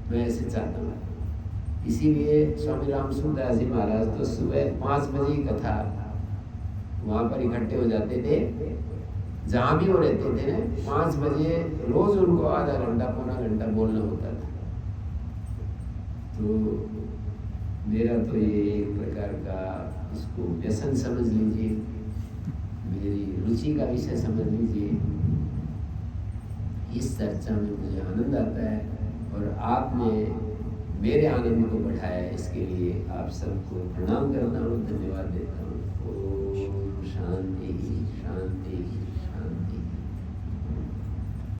मैं ऐसे चाहता हूँ। इसीलिए स्वामी राम सुंदर जी महाराज तो सुबह 5 बजे कथा वहाँ पर इकट्ठे हो जाते थे, जहाँ भी वो रहते थे ना, 5 बजे रोज़ उनको आधा घंटा पौना घंटा बोलना होता था। तो मेरा तो ये एक प्रकार का इसको व्यसन समझ लीजिए, मेरी रुचि का विषय समझ लीजिए। इस चर्चा में मुझे आनंद आता है और आपने मेरे आनंद को बढ़ाया है, इसके लिए आप सबको प्रणाम करता हूँ, धन्यवाद देता हूँ। ओम शांति शांति।